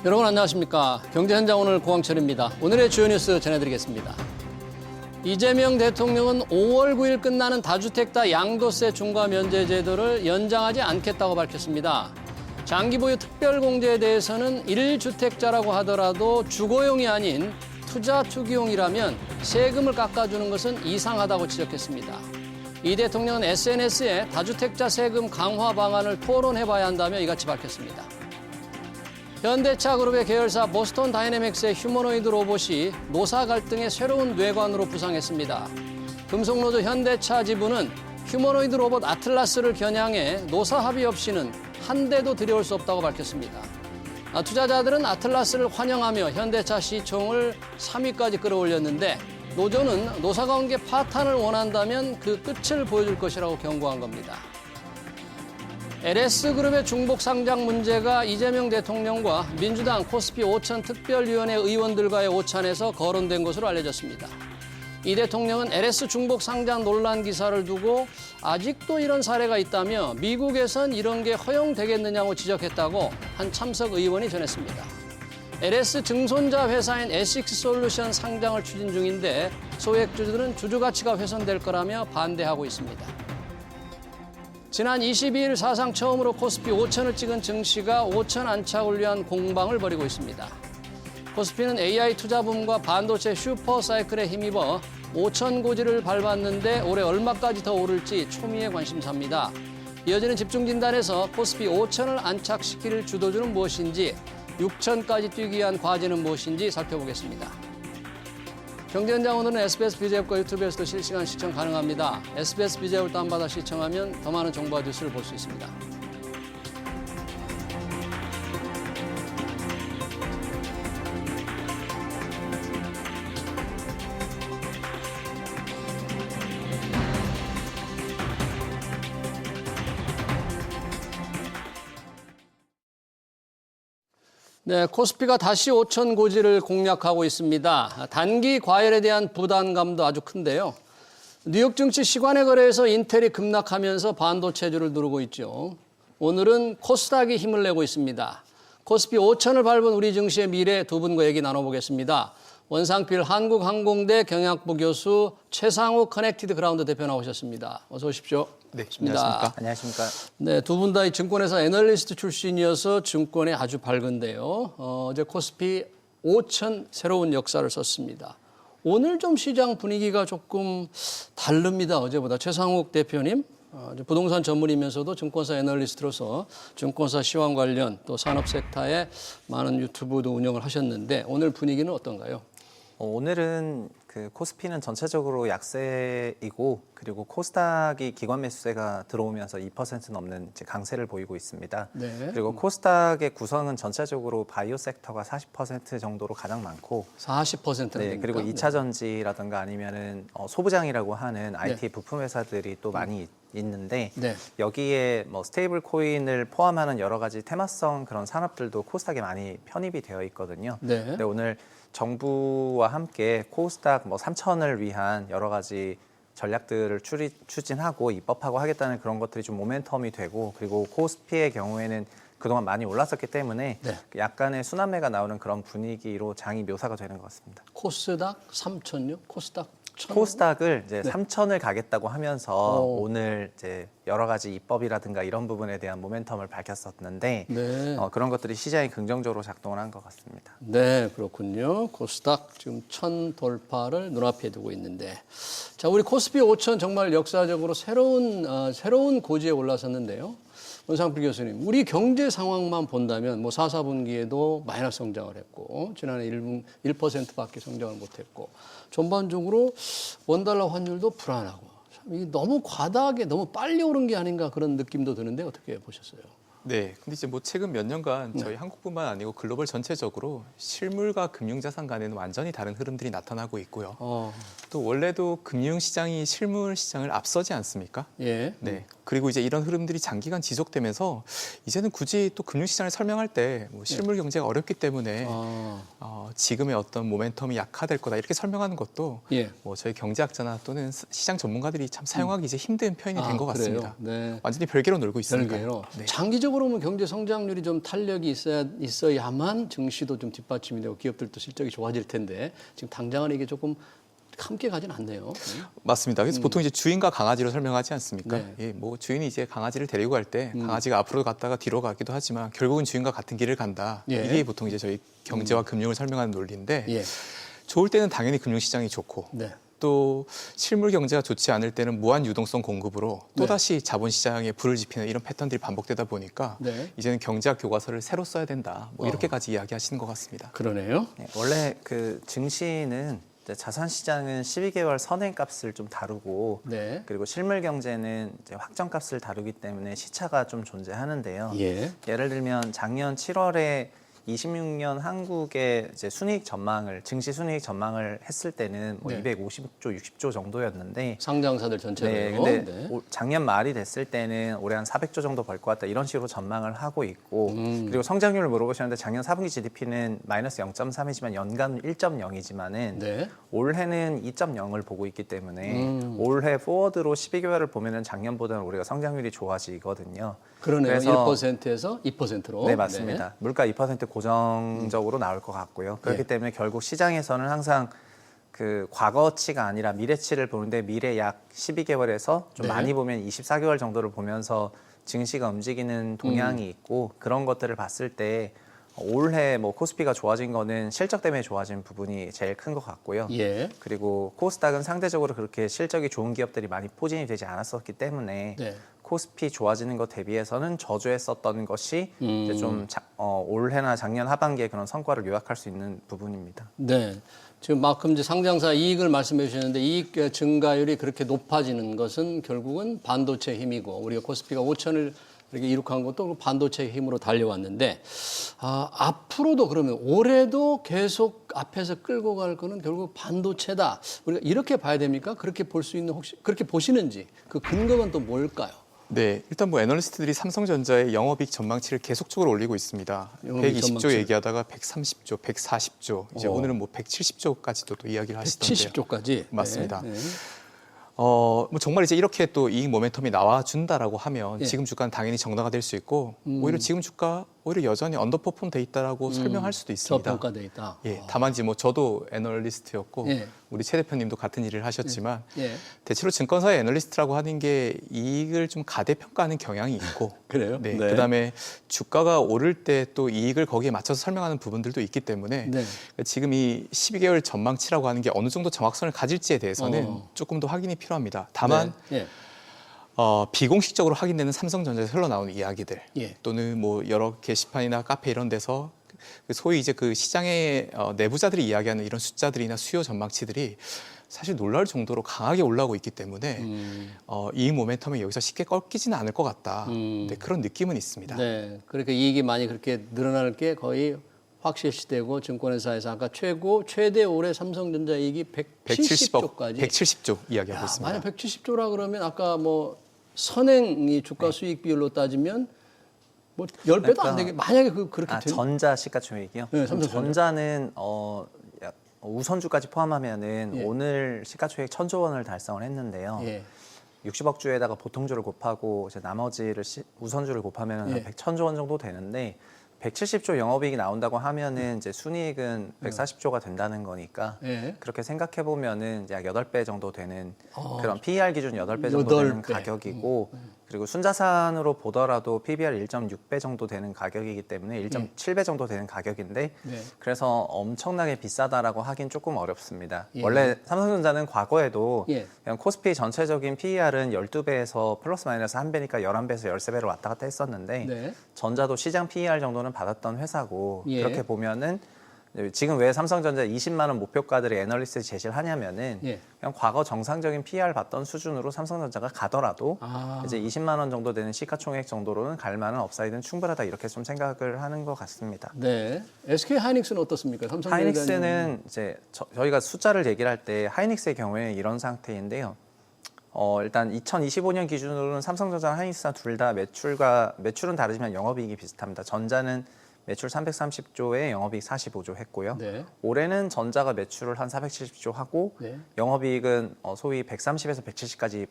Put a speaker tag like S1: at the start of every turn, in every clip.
S1: 여러분 안녕하십니까. 경제현장 오늘 고광철입니다. 오늘의 주요 뉴스 전해드리겠습니다. 이재명 대통령은 5월 9일 끝나는 다주택자 양도세 중과 면제 제도를 연장하지 않겠다고 밝혔습니다. 장기 보유 특별공제에 대해서는 1주택자라고 하더라도 주거용이 아닌 투자 투기용이라면 세금을 깎아주는 것은 이상하다고 지적했습니다. 이 대통령은 SNS에 다주택자 세금 강화 방안을 토론해봐야 한다며 이같이 밝혔습니다. 현대차 그룹의 계열사 보스턴 다이내믹스의 휴머노이드 로봇이 노사 갈등의 새로운 뇌관으로 부상했습니다. 금속노조 현대차 지부는 휴머노이드 로봇 아틀라스를 겨냥해 노사 합의 없이는 한 대도 들여올 수 없다고 밝혔습니다. 투자자들은 아틀라스를 환영하며 현대차 시총을 3위까지 끌어올렸는데 노조는 노사관계 파탄을 원한다면 그 끝을 보여줄 것이라고 경고한 겁니다. LS그룹의 중복 상장 문제가 이재명 대통령과 민주당 코스피 5천 특별위원회 의원들과의 오찬에서 거론된 것으로 알려졌습니다. 이 대통령은 LS 중복 상장 논란 기사를 두고 아직도 이런 사례가 있다며 미국에선 이런 게 허용되겠느냐고 지적했다고 한 참석 의원이 전했습니다. LS 증손자 회사인 에식스솔루션 상장을 추진 중인데 소액주주들은 주주 가치가 훼손될 거라며 반대하고 있습니다. 지난 22일 사상 처음으로 코스피 5천을 찍은 증시가 5천 안착을 위한 공방을 벌이고 있습니다. 코스피는 AI 투자붐과 반도체 슈퍼사이클에 힘입어 5천 고지를 밟았는데 올해 얼마까지 더 오를지 초미의 관심사입니다. 이어지는 집중진단에서 코스피 5천을 안착시킬 주도주는 무엇인지 6천까지 뛰기 위한 과제는 무엇인지 살펴보겠습니다. 경제현장 오늘은 SBS BJ앱과 유튜브에서도 실시간 시청 가능합니다. SBS BJ앱을 다운받아 시청하면 더 많은 정보와 뉴스를 볼 수 있습니다. 네, 코스피가 다시 5천 고지를 공략하고 있습니다. 단기 과열에 대한 부담감도 아주 큰데요. 뉴욕 증시 시간의 거래에서 인텔이 급락하면서 반도체주를 누르고 있죠. 오늘은 코스닥이 힘을 내고 있습니다. 코스피 5천을 밟은 우리 증시의 미래 두 분과 얘기 나눠보겠습니다. 원상필 한국항공대 경영학부 교수 최상욱 커넥티드 그라운드 대표 나오셨습니다. 어서 오십시오.
S2: 네, 안녕하십니까. 안녕하십니까.
S1: 네, 두 분 다 증권회사 애널리스트 출신이어서 증권에 아주 밝은데요. 어제 코스피 5천 새로운 역사를 썼습니다. 오늘 좀 시장 분위기가 조금 다릅니다. 어제보다. 최상욱 대표님, 부동산 전문이면서도 증권사 애널리스트로서 증권사 시황 관련 또 산업 섹터에 많은 유튜브도 운영을 하셨는데 오늘 분위기는 어떤가요?
S2: 오늘은 그 코스피는 전체적으로 약세이고 그리고 코스닥이 기관 매수세가 들어오면서 2% 넘는 이제 강세를 보이고 있습니다.
S1: 네.
S2: 그리고 코스닥의 구성은 전체적으로 바이오 섹터가 40% 정도로 가장 많고
S1: 40%나
S2: 네,
S1: 됩니까?
S2: 그리고 2차 전지라든가 아니면은 소부장이라고 하는 IT
S1: 네.
S2: 부품 회사들이 또 많이 있는데
S1: 네.
S2: 여기에 뭐 스테이블 코인을 포함하는 여러 가지 테마성 그런 산업들도 코스닥에 많이 편입이 되어 있거든요.
S1: 네.
S2: 근데 오늘 정부와 함께 코스닥 뭐 3천을 위한 여러 가지 전략들을 추진하고 입법하고 하겠다는 그런 것들이 좀 모멘텀이 되고 그리고 코스피의 경우에는 그동안 많이 올랐었기 때문에
S1: 네.
S2: 약간의 순환매가 나오는 그런 분위기로 장이 묘사가 되는 것 같습니다.
S1: 코스닥 3천요? 코스닥 1,000?
S2: 코스닥을 이제
S1: 네.
S2: 3천을 가겠다고 하면서
S1: 오.
S2: 오늘 이제 여러 가지 입법이라든가 이런 부분에 대한 모멘텀을 밝혔었는데
S1: 네.
S2: 그런 것들이 시장에 긍정적으로 작동을 한 것 같습니다.
S1: 네, 그렇군요. 코스닥 지금 1,000 돌파를 눈앞에 두고 있는데, 자, 우리 코스피 5천 정말 역사적으로 새로운 고지에 올라섰는데요. 원상필 교수님, 우리 경제 상황만 본다면 뭐 4, 4분기에도 마이너스 성장을 했고 지난해 1%밖에 성장을 못했고 전반적으로 원달러 환율도 불안하고 참 이게 너무 과다하게 너무 빨리 오른 게 아닌가 그런 느낌도 드는데 어떻게 보셨어요?
S3: 네, 근데 이제 뭐 최근 몇 년간 저희 한국뿐만 아니고 글로벌 전체적으로 실물과 금융자산 간에는 완전히 다른 흐름들이 나타나고 있고요. 또 원래도 금융시장이 실물 시장을 앞서지 않습니까?
S1: 예.
S3: 네, 그리고 이제 이런 흐름들이 장기간 지속되면서 이제는 굳이 또 금융시장을 설명할 때 뭐 실물 경제가 어렵기 때문에 지금의 어떤 모멘텀이 약화될 거다 이렇게 설명하는 것도
S1: 예.
S3: 뭐 저희 경제학자나 또는 시장 전문가들이 참 사용하기 이제 힘든 표현이 된 것
S1: 그래요?
S3: 같습니다.
S1: 네.
S3: 완전히 별개로 놀고 있습니다.
S1: 별개로.
S3: 네.
S1: 장기적으로 보면 경제 성장률이 좀 탄력이 있어야만 증시도 좀 뒷받침이 되고 기업들도 실적이 좋아질 텐데 지금 당장은 이게 조금 함께 가진 않네요.
S3: 맞습니다. 그래서 보통 이제 주인과 강아지로 설명하지 않습니까?
S1: 네.
S3: 예, 뭐 주인이 이제 강아지를 데리고 갈 때 강아지가 앞으로 갔다가 뒤로 가기도 하지만 결국은 주인과 같은 길을 간다.
S1: 예.
S3: 이게 보통 이제 저희 경제와 금융을 설명하는 논리인데
S1: 예.
S3: 좋을 때는 당연히 금융시장이 좋고
S1: 네.
S3: 또 실물 경제가 좋지 않을 때는 무한 유동성 공급으로 또다시 자본시장에 불을 지피는 이런 패턴들이 반복되다 보니까
S1: 네.
S3: 이제는 경제학 교과서를 새로 써야 된다. 뭐 이렇게까지 이야기하시는 것 같습니다.
S1: 그러네요.
S2: 네, 원래 그 증시는 이제 자산 시장은 12개월 선행값을 좀 다루고
S1: 네.
S2: 그리고 실물 경제는 이제 확정값을 다루기 때문에 시차가 좀 존재하는데요.
S1: 예.
S2: 예를 들면 작년 7월에 26년 한국의 이제 순이익 전망을 증시 순이익 전망을 했을 때는 뭐
S1: 네.
S2: 250조, 60조 정도였는데
S1: 상장사들 전체로.
S2: 네, 근데 작년 말이 됐을 때는 올해 한 400조 정도 벌 것 같다 이런 식으로 전망을 하고 있고 그리고 성장률을 물어보셨는데 작년 4분기 GDP는 마이너스 0.3이지만 연간 1.0이지만은
S1: 네.
S2: 올해는 2.0을 보고 있기 때문에 올해 포워드로 12개월을 보면은 작년보다는 우리가 성장률이 좋아지거든요.
S1: 그러네요.
S2: 그래서
S1: 1%에서 2%로.
S2: 네, 맞습니다. 물가 2% 고정적으로 나올 것 같고요. 그렇기
S1: 예.
S2: 때문에 결국 시장에서는 항상 그 과거치가 아니라 미래치를 보는데 미래 약 12개월에서 좀
S1: 네.
S2: 많이 보면 24개월 정도를 보면서 증시가 움직이는 동향이 있고 그런 것들을 봤을 때 올해 뭐 코스피가 좋아진 거는 실적 때문에 좋아진 부분이 제일 큰 것 같고요.
S1: 예.
S2: 그리고 코스닥은 상대적으로 그렇게 실적이 좋은 기업들이 많이 포진이 되지 않았었기 때문에
S1: 네.
S2: 코스피 좋아지는 것 대비해서는 저조했었던 것이 이제 좀 올해나 작년 하반기에 그런 성과를 요약할 수 있는 부분입니다.
S1: 네. 지금 만큼 이제 상장사 이익을 말씀해 주셨는데 이익 증가율이 그렇게 높아지는 것은 결국은 반도체 힘이고 우리가 코스피가 5천을 이렇게 이룩한 것도 반도체의 힘으로 달려왔는데 앞으로도 그러면 올해도 계속 앞에서 끌고 갈 거는 결국 반도체다. 우리가 이렇게 봐야 됩니까? 그렇게 볼 수 있는 혹시 그렇게 보시는지 그 근거는 또 뭘까요?
S3: 네, 일단 뭐 애널리스트들이 삼성전자의 영업이익 전망치를 계속적으로 올리고 있습니다.
S1: 영업이익
S3: 120조
S1: 전망치.
S3: 얘기하다가 130조, 140조, 이제 오늘은 뭐 170조까지도 또 이야기를 하시던데요.
S1: 170조까지.
S3: 맞습니다.
S1: 네. 네.
S3: 뭐 정말 이제 이렇게 또 이익 모멘텀이 나와준다라고 하면
S1: 예.
S3: 지금 주가는 당연히 정당화 될 수 있고 오히려 지금 주가 오히려 여전히 언더퍼폼 돼 있다라고 설명할 수도 있습니다.
S1: 저평가돼 있다.
S3: 예, 다만 이제 뭐 저도 애널리스트였고
S1: 예.
S3: 우리 최 대표님도 같은 일을 하셨지만
S1: 예.
S3: 대체로 증권사의 애널리스트라고 하는 게 이익을 좀 가대평가하는 경향이 있고
S1: 그래요?
S3: 네,
S1: 네.
S3: 그다음에 주가가 오를 때 또 이익을 거기에 맞춰서 설명하는 부분들도 있기 때문에
S1: 네.
S3: 지금 이 12개월 전망치라고 하는 게 어느 정도 정확성을 가질지에 대해서는 조금 더 확인이 필요합니다. 다만
S1: 네. 예.
S3: 비공식적으로 확인되는 삼성전자에서 흘러나오는 이야기들
S1: 예.
S3: 또는 뭐 여러 게시판이나 카페 이런 데서 소위 이제 그 시장의 내부자들이 이야기하는 이런 숫자들이나 수요 전망치들이 사실 놀라울 정도로 강하게 올라오고 있기 때문에 이익 모멘텀이 여기서 쉽게 꺾이지는 않을 것 같다. 네, 그런 느낌은 있습니다.
S1: 네. 그러니까 이익이 많이 그렇게 늘어날 게 거의 확실시되고 증권회사에서 아까 최대 올해 삼성전자 이익이 170조까지.
S3: 170조 이야기하고 있습니다.
S1: 만약 170조라 그러면 아까 뭐 선행이 주가 수익 비율로 따지면 뭐 10배도 안 되게 만약에 그렇게 되면
S2: 전자 시가총액이요?
S1: 네, 삼성전자.
S2: 전자는 우선주까지 포함하면은
S1: 예.
S2: 오늘 시가총액 1,000조 원을 달성을 했는데요.
S1: 예.
S2: 60억 주에다가 보통주를 곱하고 이제 나머지를 우선주를 곱하면
S1: 예.
S2: 100,000조 원 정도 되는데 170조 영업이익이 나온다고 하면은 이제 순이익은 140조가 된다는 거니까
S1: 예.
S2: 그렇게 생각해 보면은 약 8배 정도 되는 그런 PER 기준 8배 정도 되는
S1: 8배.
S2: 가격이고 그리고 순자산으로 보더라도 PBR 1.6배 정도 되는 가격이기 때문에 1.7배 정도 되는 가격인데
S1: 네.
S2: 그래서 엄청나게 비싸다라고 하긴 조금 어렵습니다.
S1: 예.
S2: 원래 삼성전자는 과거에도
S1: 예.
S2: 그냥 코스피 전체적인 PER은 12배에서 플러스 마이너스 1배니까 11배에서 13배로 왔다 갔다 했었는데
S1: 네.
S2: 전자도 시장 PER 정도는 받았던 회사고
S1: 예.
S2: 그렇게 보면은 지금 왜 삼성전자 20만 원 목표가들이 애널리스트 제시를 하냐면은
S1: 예.
S2: 그냥 과거 정상적인 PER 받던 수준으로 삼성전자가 가더라도 이제 20만 원 정도 되는 시가총액 정도로는 갈 만한 업사이드는 충분하다 이렇게 좀 생각을 하는 것 같습니다.
S1: 네. SK 하이닉스는 어떻습니까? 삼성전자
S2: 하이닉스는 이제 저희가 숫자를 얘기를 할 때 하이닉스의 경우에 이런 상태인데요. 일단 2025년 기준으로는 삼성전자랑 하이닉스랑 둘 다 매출은 다르지만 영업이익이 비슷합니다. 전자는 매출 330조에 영업이익 45조 했고요.
S1: 네.
S2: 올해는 전자가 매출을 한 470조 하고
S1: 네.
S2: 영업이익은 소위 130에서 170까지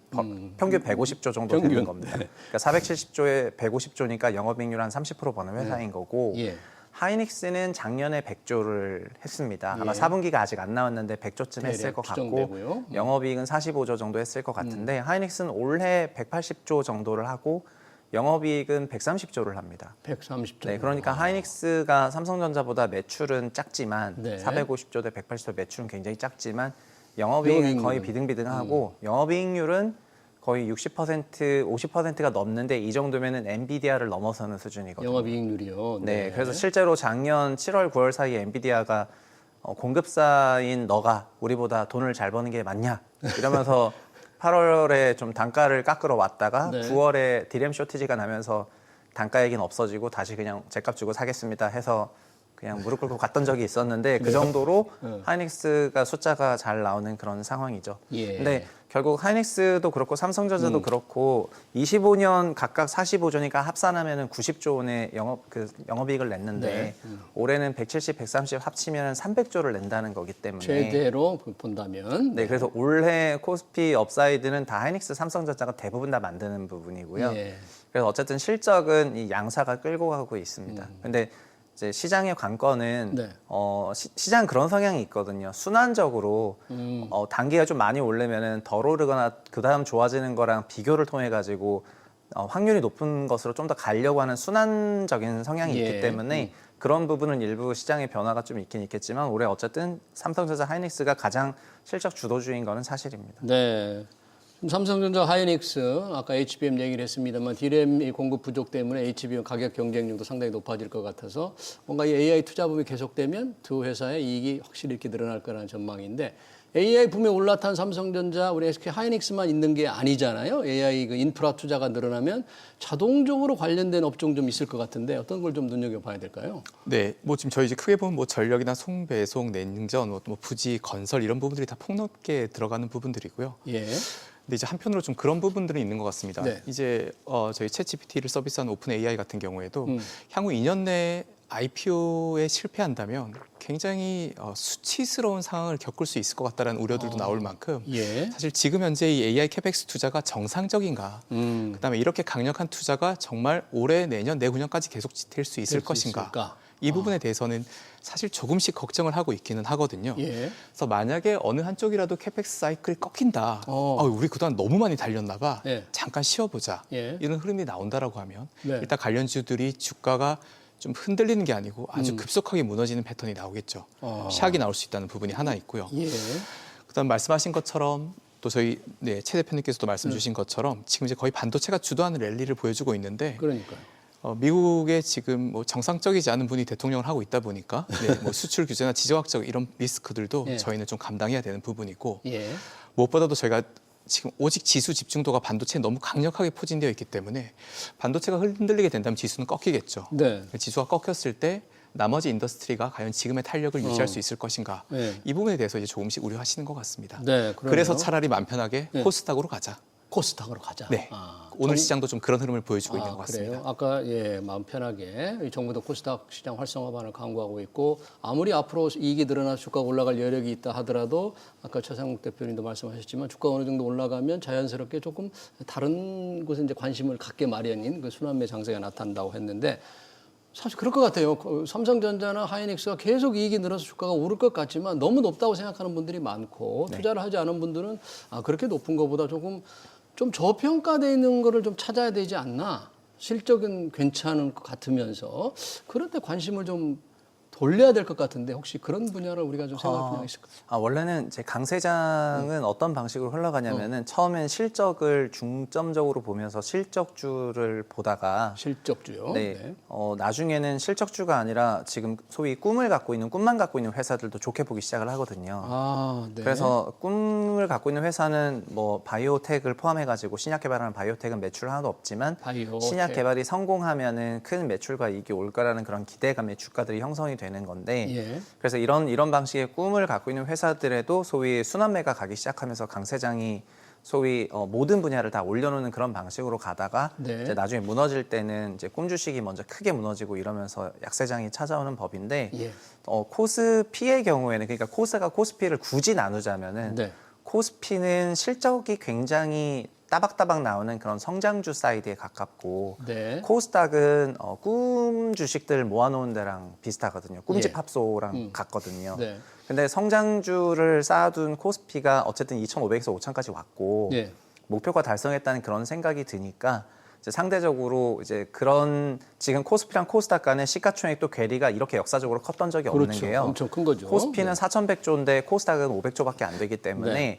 S2: 평균 150조 정도
S1: 평균.
S2: 되는 겁니다. 그러니까 470조에 150조니까 영업이익률 한 30% 버는 회사인 거고
S1: 예.
S2: 하이닉스는 작년에 100조를 했습니다. 아마
S1: 예.
S2: 4분기가 아직 안 나왔는데 100조쯤 했을
S1: 대략
S2: 것 같고
S1: 추정되고요.
S2: 영업이익은 45조 정도 했을 것 같은데 하이닉스는 올해 180조 정도를 하고 영업이익은 130조를 합니다.
S1: 130조.
S2: 네, 그러니까 하이닉스가 삼성전자보다 매출은 작지만
S1: 네.
S2: 450조 대 180조 매출은 굉장히 작지만 영업이익은 거의 비등비등하고 영업이익률은 거의 60%, 50%가 넘는데 이 정도면은 엔비디아를 넘어서는 수준이거든요.
S1: 영업이익률이요.
S2: 네, 그래서 실제로 작년 7월, 9월 사이에 엔비디아가 공급사인 너가 우리보다 돈을 잘 버는 게 맞냐 이러면서 8월에 좀 단가를 깎으러 왔다가
S1: 네.
S2: 9월에 디램 쇼티지가 나면서 단가 얘기는 없어지고 다시 그냥 제값 주고 사겠습니다 해서 그냥 무릎 꿇고 갔던 적이 있었는데 그 정도로 하이닉스가 숫자가 잘 나오는 그런 상황이죠.
S1: 예.
S2: 근데 결국 하이닉스도 그렇고 삼성전자도 그렇고 25년 각각 45조니까 합산하면은 90조 원의 영업이익을 냈는데
S1: 네.
S2: 올해는 170, 130 합치면 300조를 낸다는 거기 때문에
S1: 최대로 본다면.
S2: 네, 그래서 올해 코스피 업사이드는 다 하이닉스, 삼성전자가 대부분 다 만드는 부분이고요.
S1: 예.
S2: 그래서 어쨌든 실적은 이 양사가 끌고 가고 있습니다. 근데 이제 시장의 관건은
S1: 네.
S2: 시장 그런 성향이 있거든요. 순환적으로 단기가 좀 많이 오르면은 덜 오르거나 그 다음 좋아지는 거랑 비교를 통해 가지고 확률이 높은 것으로 좀 더 가려고 하는 순환적인 성향이
S1: 예.
S2: 있기 때문에 그런 부분은 일부 시장의 변화가 좀 있긴 있겠지만 올해 어쨌든 삼성전자, 하이닉스가 가장 실적 주도주인 거는 사실입니다.
S1: 네. 지금 삼성전자, 하이닉스 아까 HBM 얘기를 했습니다만 디램 공급 부족 때문에 HBM 가격 경쟁력도 상당히 높아질 것 같아서 뭔가 이 AI 투자붐이 계속되면 두 회사의 이익이 확실히 이렇게 늘어날 거라는 전망인데 AI 붐에 올라탄 삼성전자, 우리 SK 하이닉스만 있는 게 아니잖아요. AI 그 인프라 투자가 늘어나면 자동적으로 관련된 업종 좀 있을 것 같은데 어떤 걸 좀 눈여겨봐야 될까요?
S3: 네, 뭐 지금 저희 이제 크게 보면 뭐 전력이나 송배송, 냉전, 뭐 부지, 건설 이런 부분들이 다 폭넓게 들어가는 부분들이고요.
S1: 예.
S3: 근데 이제 한편으로 좀 그런 부분들은 있는 것 같습니다.
S1: 네.
S3: 이제 저희 챗GPT를 서비스하는 오픈 AI 같은 경우에도 향후 2년 내에 IPO에 실패한다면 굉장히 수치스러운 상황을 겪을 수 있을 것 같다는 우려들도 나올 만큼
S1: 예.
S3: 사실 지금 현재 이 AI 캐펙스 투자가 정상적인가, 그다음에 이렇게 강력한 투자가 정말 올해, 내년, 내후년까지 계속 될 수 있을 것인가, 이 부분에 대해서는 사실 조금씩 걱정을 하고 있기는 하거든요.
S1: 예.
S3: 그래서 만약에 어느 한쪽이라도 캐펙스 사이클이 꺾인다, 우리 그동안 너무 많이 달렸나 봐,
S1: 예.
S3: 잠깐 쉬어보자,
S1: 예.
S3: 이런 흐름이 나온다라고 하면
S1: 네.
S3: 일단 관련주들이 주가가 좀 흔들리는 게 아니고 아주 급속하게 무너지는 패턴이 나오겠죠. 샥이 나올 수 있다는 부분이 하나 있고요.
S1: 예.
S3: 그다음 말씀하신 것처럼 또 저희 최 대표님께서도 말씀 주신 것처럼 지금 이제 거의 반도체가 주도하는 랠리를 보여주고 있는데
S1: 그러니까요.
S3: 미국에 지금 뭐 정상적이지 않은 분이 대통령을 하고 있다 보니까 뭐 수출 규제나 지정학적 이런 리스크들도
S1: 예.
S3: 저희는 좀 감당해야 되는 부분이고
S1: 예.
S3: 무엇보다도 저희가 지금 오직 지수 집중도가 반도체에 너무 강력하게 포진되어 있기 때문에 반도체가 흔들리게 된다면 지수는 꺾이겠죠.
S1: 네.
S3: 지수가 꺾였을 때 나머지 인더스트리가 과연 지금의 탄력을 유지할 수 있을 것인가,
S1: 네.
S3: 이 부분에 대해서 이제 조금씩 우려하시는 것 같습니다.
S1: 네, 그러네요.
S3: 그래서 차라리 마음 편하게
S1: 네.
S3: 코스닥으로 가자.
S1: 코스닥으로 가자.
S3: 네. 오늘 시장도 좀 그런 흐름을 보여주고 있는 것 같습니다.
S1: 그래요? 아까 마음 편하게 이 정부도 코스닥 시장 활성화반을 강구하고 있고 아무리 앞으로 이익이 늘어나 주가가 올라갈 여력이 있다 하더라도 아까 최상욱 대표님도 말씀하셨지만 주가가 어느 정도 올라가면 자연스럽게 조금 다른 곳에 이제 관심을 갖게 마련인 그 순환매 장세가 나타난다고 했는데 사실 그럴 것 같아요. 삼성전자나 하이닉스가 계속 이익이 늘어서 주가가 오를 것 같지만 너무 높다고 생각하는 분들이 많고 투자를 하지 않은 분들은 그렇게 높은 것보다 조금 좀 저평가되어 있는 거를 좀 찾아야 되지 않나. 실적은 괜찮은 것 같으면서 그럴 때 관심을 좀 돌려야 될 것 같은데 혹시 그런 분야를 우리가 좀 생각할 필요가 있을까요?
S2: 원래는 제 강세장은 어떤 방식으로 흘러가냐면은 처음엔 실적을 중점적으로 보면서 실적주를 보다가
S1: 실적주요.
S2: 네. 나중에는 실적주가 아니라 지금 소위 꿈만 갖고 있는 회사들도 좋게 보기 시작을 하거든요.
S1: 네.
S2: 그래서 꿈을 갖고 있는 회사는 뭐 바이오텍을 포함해가지고 신약 개발하는 바이오텍은 매출 하나도 없지만
S1: 바이오텍.
S2: 신약 개발이 성공하면은 큰 매출과 이익이 올 거라는 그런 기대감의 주가들이 형성이 되는 건데
S1: 예.
S2: 그래서 이런 방식의 꿈을 갖고 있는 회사들에도 소위 순환매가 가기 시작하면서 강세장이 소위 모든 분야를 다 올려놓는 그런 방식으로 가다가
S1: 네.
S2: 이제 나중에 무너질 때는 이제 꿈 주식이 먼저 크게 무너지고 이러면서 약세장이 찾아오는 법인데
S1: 예.
S2: 코스피의 경우에는 그러니까 코스가 코스피를 굳이 나누자면은
S1: 네.
S2: 코스피는 실적이 굉장히 따박따박 나오는 그런 성장주 사이드에 가깝고
S1: 네.
S2: 코스닥은 꿈 주식들 모아놓은 데랑 비슷하거든요. 꿈집
S1: 예.
S2: 합소랑 같거든요.
S1: 네.
S2: 근데 성장주를 쌓아둔 코스피가 어쨌든 2,500에서 5,000까지 왔고
S1: 예.
S2: 목표가 달성했다는 그런 생각이 드니까 이제 상대적으로 이제 그런 지금 코스피랑 코스닥 간의 시가총액 또 괴리가 이렇게 역사적으로 컸던 적이 없는
S1: 그렇죠.
S2: 게요.
S1: 엄청 큰 거죠.
S2: 코스피는
S1: 네.
S2: 4,100조인데 코스닥은 500조밖에 안 되기 때문에
S1: 네.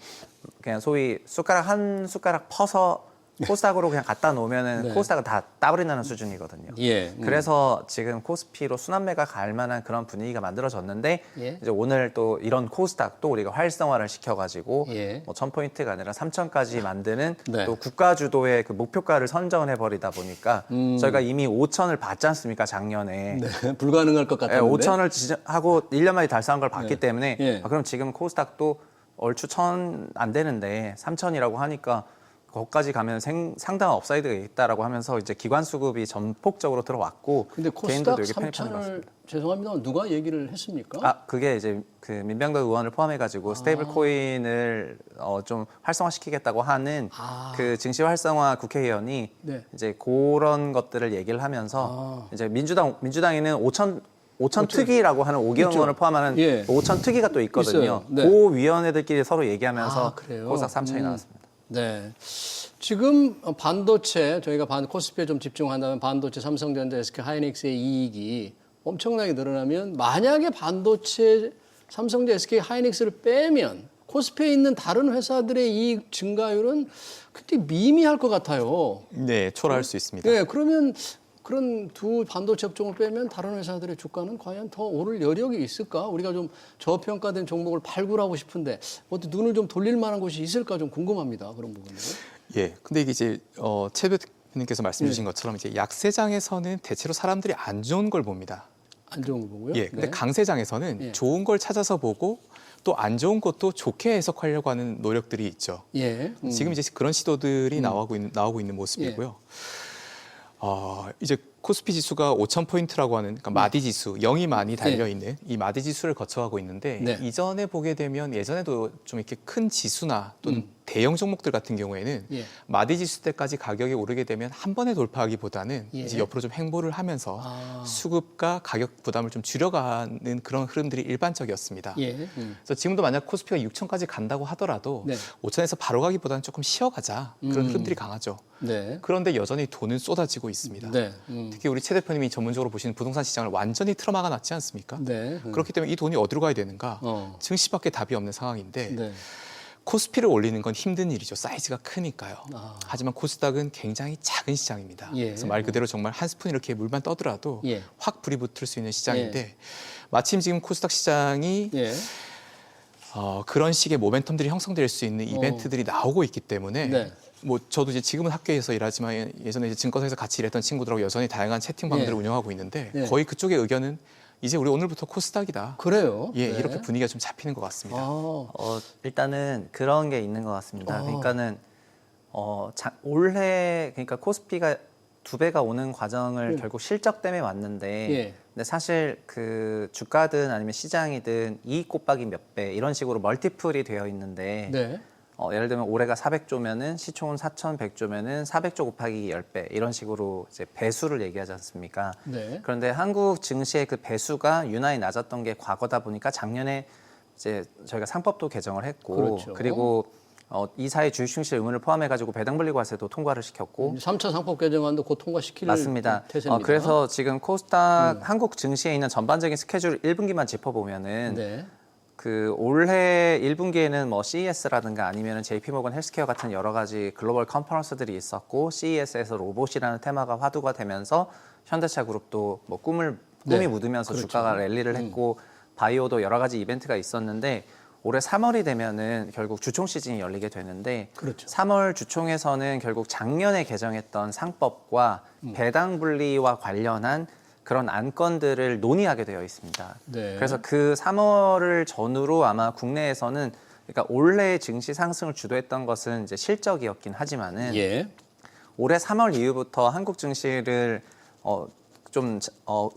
S2: 그냥 소위 숟가락 한 숟가락 퍼서 코스닥으로 그냥 갖다 놓으면은
S1: 네.
S2: 코스닥은 다 따블이 나는 수준이거든요.
S1: 예.
S2: 그래서 지금 코스피로 순환매가 갈 만한 그런 분위기가 만들어졌는데
S1: 예.
S2: 이제 오늘 또 이런 코스닥도 우리가 활성화를 시켜가지고
S1: 예.
S2: 뭐 1,000포인트가 아니라 3,000까지 만드는
S1: 네.
S2: 또 국가 주도의 그 목표가를 선정해 버리다 보니까 저희가 이미 5,000을 받지 않습니까 작년에.
S1: 네. 불가능할 것 같은데.
S2: 5,000을 하고 1년 만에 달성한 걸 봤기
S1: 네.
S2: 때문에
S1: 예.
S2: 그럼 지금 코스닥도 얼추 1,000 안 되는데 3,000이라고 하니까 거기까지 가면 상당한 업사이드가 있다라고 하면서 이제 기관 수급이 전폭적으로 들어왔고
S1: 근데
S2: 개인들도
S1: 코스닥
S2: 여기 편입하는 것
S1: 3,000을
S2: 같습니다.
S1: 죄송합니다. 누가 얘기를 했습니까?
S2: 그게 이제 그 민병덕 의원을 포함해가지고 스테이블 코인을 좀 활성화시키겠다고 하는 그 증시 활성화 국회의원이
S1: 네.
S2: 이제 그런 것들을 얘기를 하면서 이제 민주당에는 5천 특위라고 하는 오기영
S1: 있죠.
S2: 의원을 포함하는
S1: 예.
S2: 5천 특위가 또 있거든요.
S1: 있어요. 네.
S2: 그 위원회들끼리 서로 얘기하면서
S1: 그래요?
S2: 코스닥 3천이 나왔습니다.
S1: 네. 지금 반도체 저희가 코스피에 좀 집중한다면 반도체 삼성전자, SK 하이닉스의 이익이 엄청나게 늘어나면 만약에 반도체 삼성전자, SK 하이닉스를 빼면 코스피에 있는 다른 회사들의 이익 증가율은 굉장히 미미할 것 같아요.
S3: 네, 초라할 수 있습니다.
S1: 네, 그러면 그런 두 반도체 업종을 빼면 다른 회사들의 주가는 과연 더 오를 여력이 있을까? 우리가 좀 저평가된 종목을 발굴하고 싶은데 어떻게 눈을 좀 돌릴 만한 곳이 있을까 좀 궁금합니다. 그런 부분들.
S3: 예, 근데 이게 이제 최 대표님께서 말씀 주신 것처럼 이제 약세장에서는 대체로 사람들이 안 좋은 걸 봅니다.
S1: 안 좋은 거 보고요.
S3: 예, 근데
S1: 네.
S3: 강세장에서는
S1: 예.
S3: 좋은 걸 찾아서 보고 또 안 좋은 것도 좋게 해석하려고 하는 노력들이 있죠.
S1: 예.
S3: 지금 이제 그런 시도들이 나오고 있는 모습이고요. 이제 코스피 지수가 5,000포인트라고 하는 그러니까 마디 지수 0이 많이 달려 있는 이 마디 지수를 거쳐가고 있는데
S1: 네.
S3: 이전에 보게 되면 예전에도 좀 이렇게 큰 지수나 또는 대형 종목들 같은 경우에는
S1: 예.
S3: 마디 지수 때까지 가격이 오르게 되면 한 번에 돌파하기보다는
S1: 예.
S3: 이제 옆으로 좀 횡보를 하면서 수급과 가격 부담을 좀 줄여가는 그런 흐름들이 일반적이었습니다.
S1: 예.
S3: 그래서 지금도 만약 코스피가 6,000까지 간다고 하더라도
S1: 네.
S3: 5,000에서 바로 가기보다는 조금 쉬어가자 그런 흐름들이 강하죠.
S1: 네.
S3: 그런데 여전히 돈은 쏟아지고 있습니다.
S1: 네.
S3: 특히 우리 최 대표님이 전문적으로 보시는 부동산 시장을 완전히 틀어막아 놨지 않습니까?
S1: 네.
S3: 그렇기 때문에 이 돈이 어디로 가야 되는가? 증시밖에 답이 없는 상황인데
S1: 네.
S3: 코스피를 올리는 건 힘든 일이죠. 사이즈가 크니까요.
S1: 아.
S3: 하지만 코스닥은 굉장히 작은 시장입니다.
S1: 예.
S3: 그래서 말 그대로 정말 한 스푼 이렇게 물만 떠더라도
S1: 예.
S3: 확 불이 붙을 수 있는 시장인데 마침 지금 코스닥 시장이
S1: 예.
S3: 그런 식의 모멘텀들이 형성될 수 있는 이벤트들이 나오고 있기 때문에
S1: 네.
S3: 뭐 저도 이제 지금은 학교에서 일하지만 예전에 이제 증권사에서 같이 일했던 친구들하고 여전히 다양한 채팅방들을
S1: 예.
S3: 운영하고 있는데
S1: 예.
S3: 거의 그쪽의 의견은 이제 우리 오늘부터 코스닥이다.
S1: 그래요.
S3: 예,
S1: 네.
S3: 이렇게 분위기가 좀 잡히는 것 같습니다.
S2: 일단은 그런 게 있는 것 같습니다. 그러니까는 올해 그러니까 코스피가 2배가 오는 과정을 결국 실적 때문에 왔는데
S1: 예.
S2: 근데 사실 그 주가든 아니면 시장이든 이익 곱하기 몇 배 이런 식으로 멀티플이 되어 있는데
S1: 네.
S2: 예를 들면 올해가 400조면은 시총은 4,100조면은 400조 곱하기 10배 이런 식으로 이제 배수를 얘기하지 않습니까?
S1: 네.
S2: 그런데 한국 증시의 그 배수가 유난히 낮았던 게 과거다 보니까 작년에 이제 저희가 상법도 개정을 했고
S1: 그렇죠.
S2: 그리고 이사회 주식시실 의무를 포함해가지고 배당분리과세도 통과를 시켰고
S1: 3차 상법 개정안도 곧 통과시킬
S2: 맞습니다.
S1: 태세입니다.
S2: 그래서 지금 코스닥 한국 증시에 있는 전반적인 스케줄 1분기만 짚어보면은
S1: 네.
S2: 그 올해 1분기에는 뭐 CES라든가 아니면 JP모건 헬스케어 같은 여러 가지 글로벌 컨퍼런스들이 있었고 CES에서 로봇이라는 테마가 화두가 되면서 현대차 그룹도 뭐 꿈이
S1: 네.
S2: 묻으면서
S1: 그렇죠.
S2: 주가가 랠리를 했고 바이오도 여러 가지 이벤트가 있었는데 올해 3월이 되면은 결국 주총 시즌이 열리게 되는데
S1: 그렇죠.
S2: 3월 주총에서는 결국 작년에 개정했던 상법과 배당 분리와 관련한 그런 안건들을 논의하게 되어 있습니다.
S1: 네.
S2: 그래서 그 3월을 전후로 아마 국내에서는 그러니까 올해 증시 상승을 주도했던 것은 이제 실적이었긴 하지만은
S1: 예.
S2: 올해 3월 이후부터 한국 증시를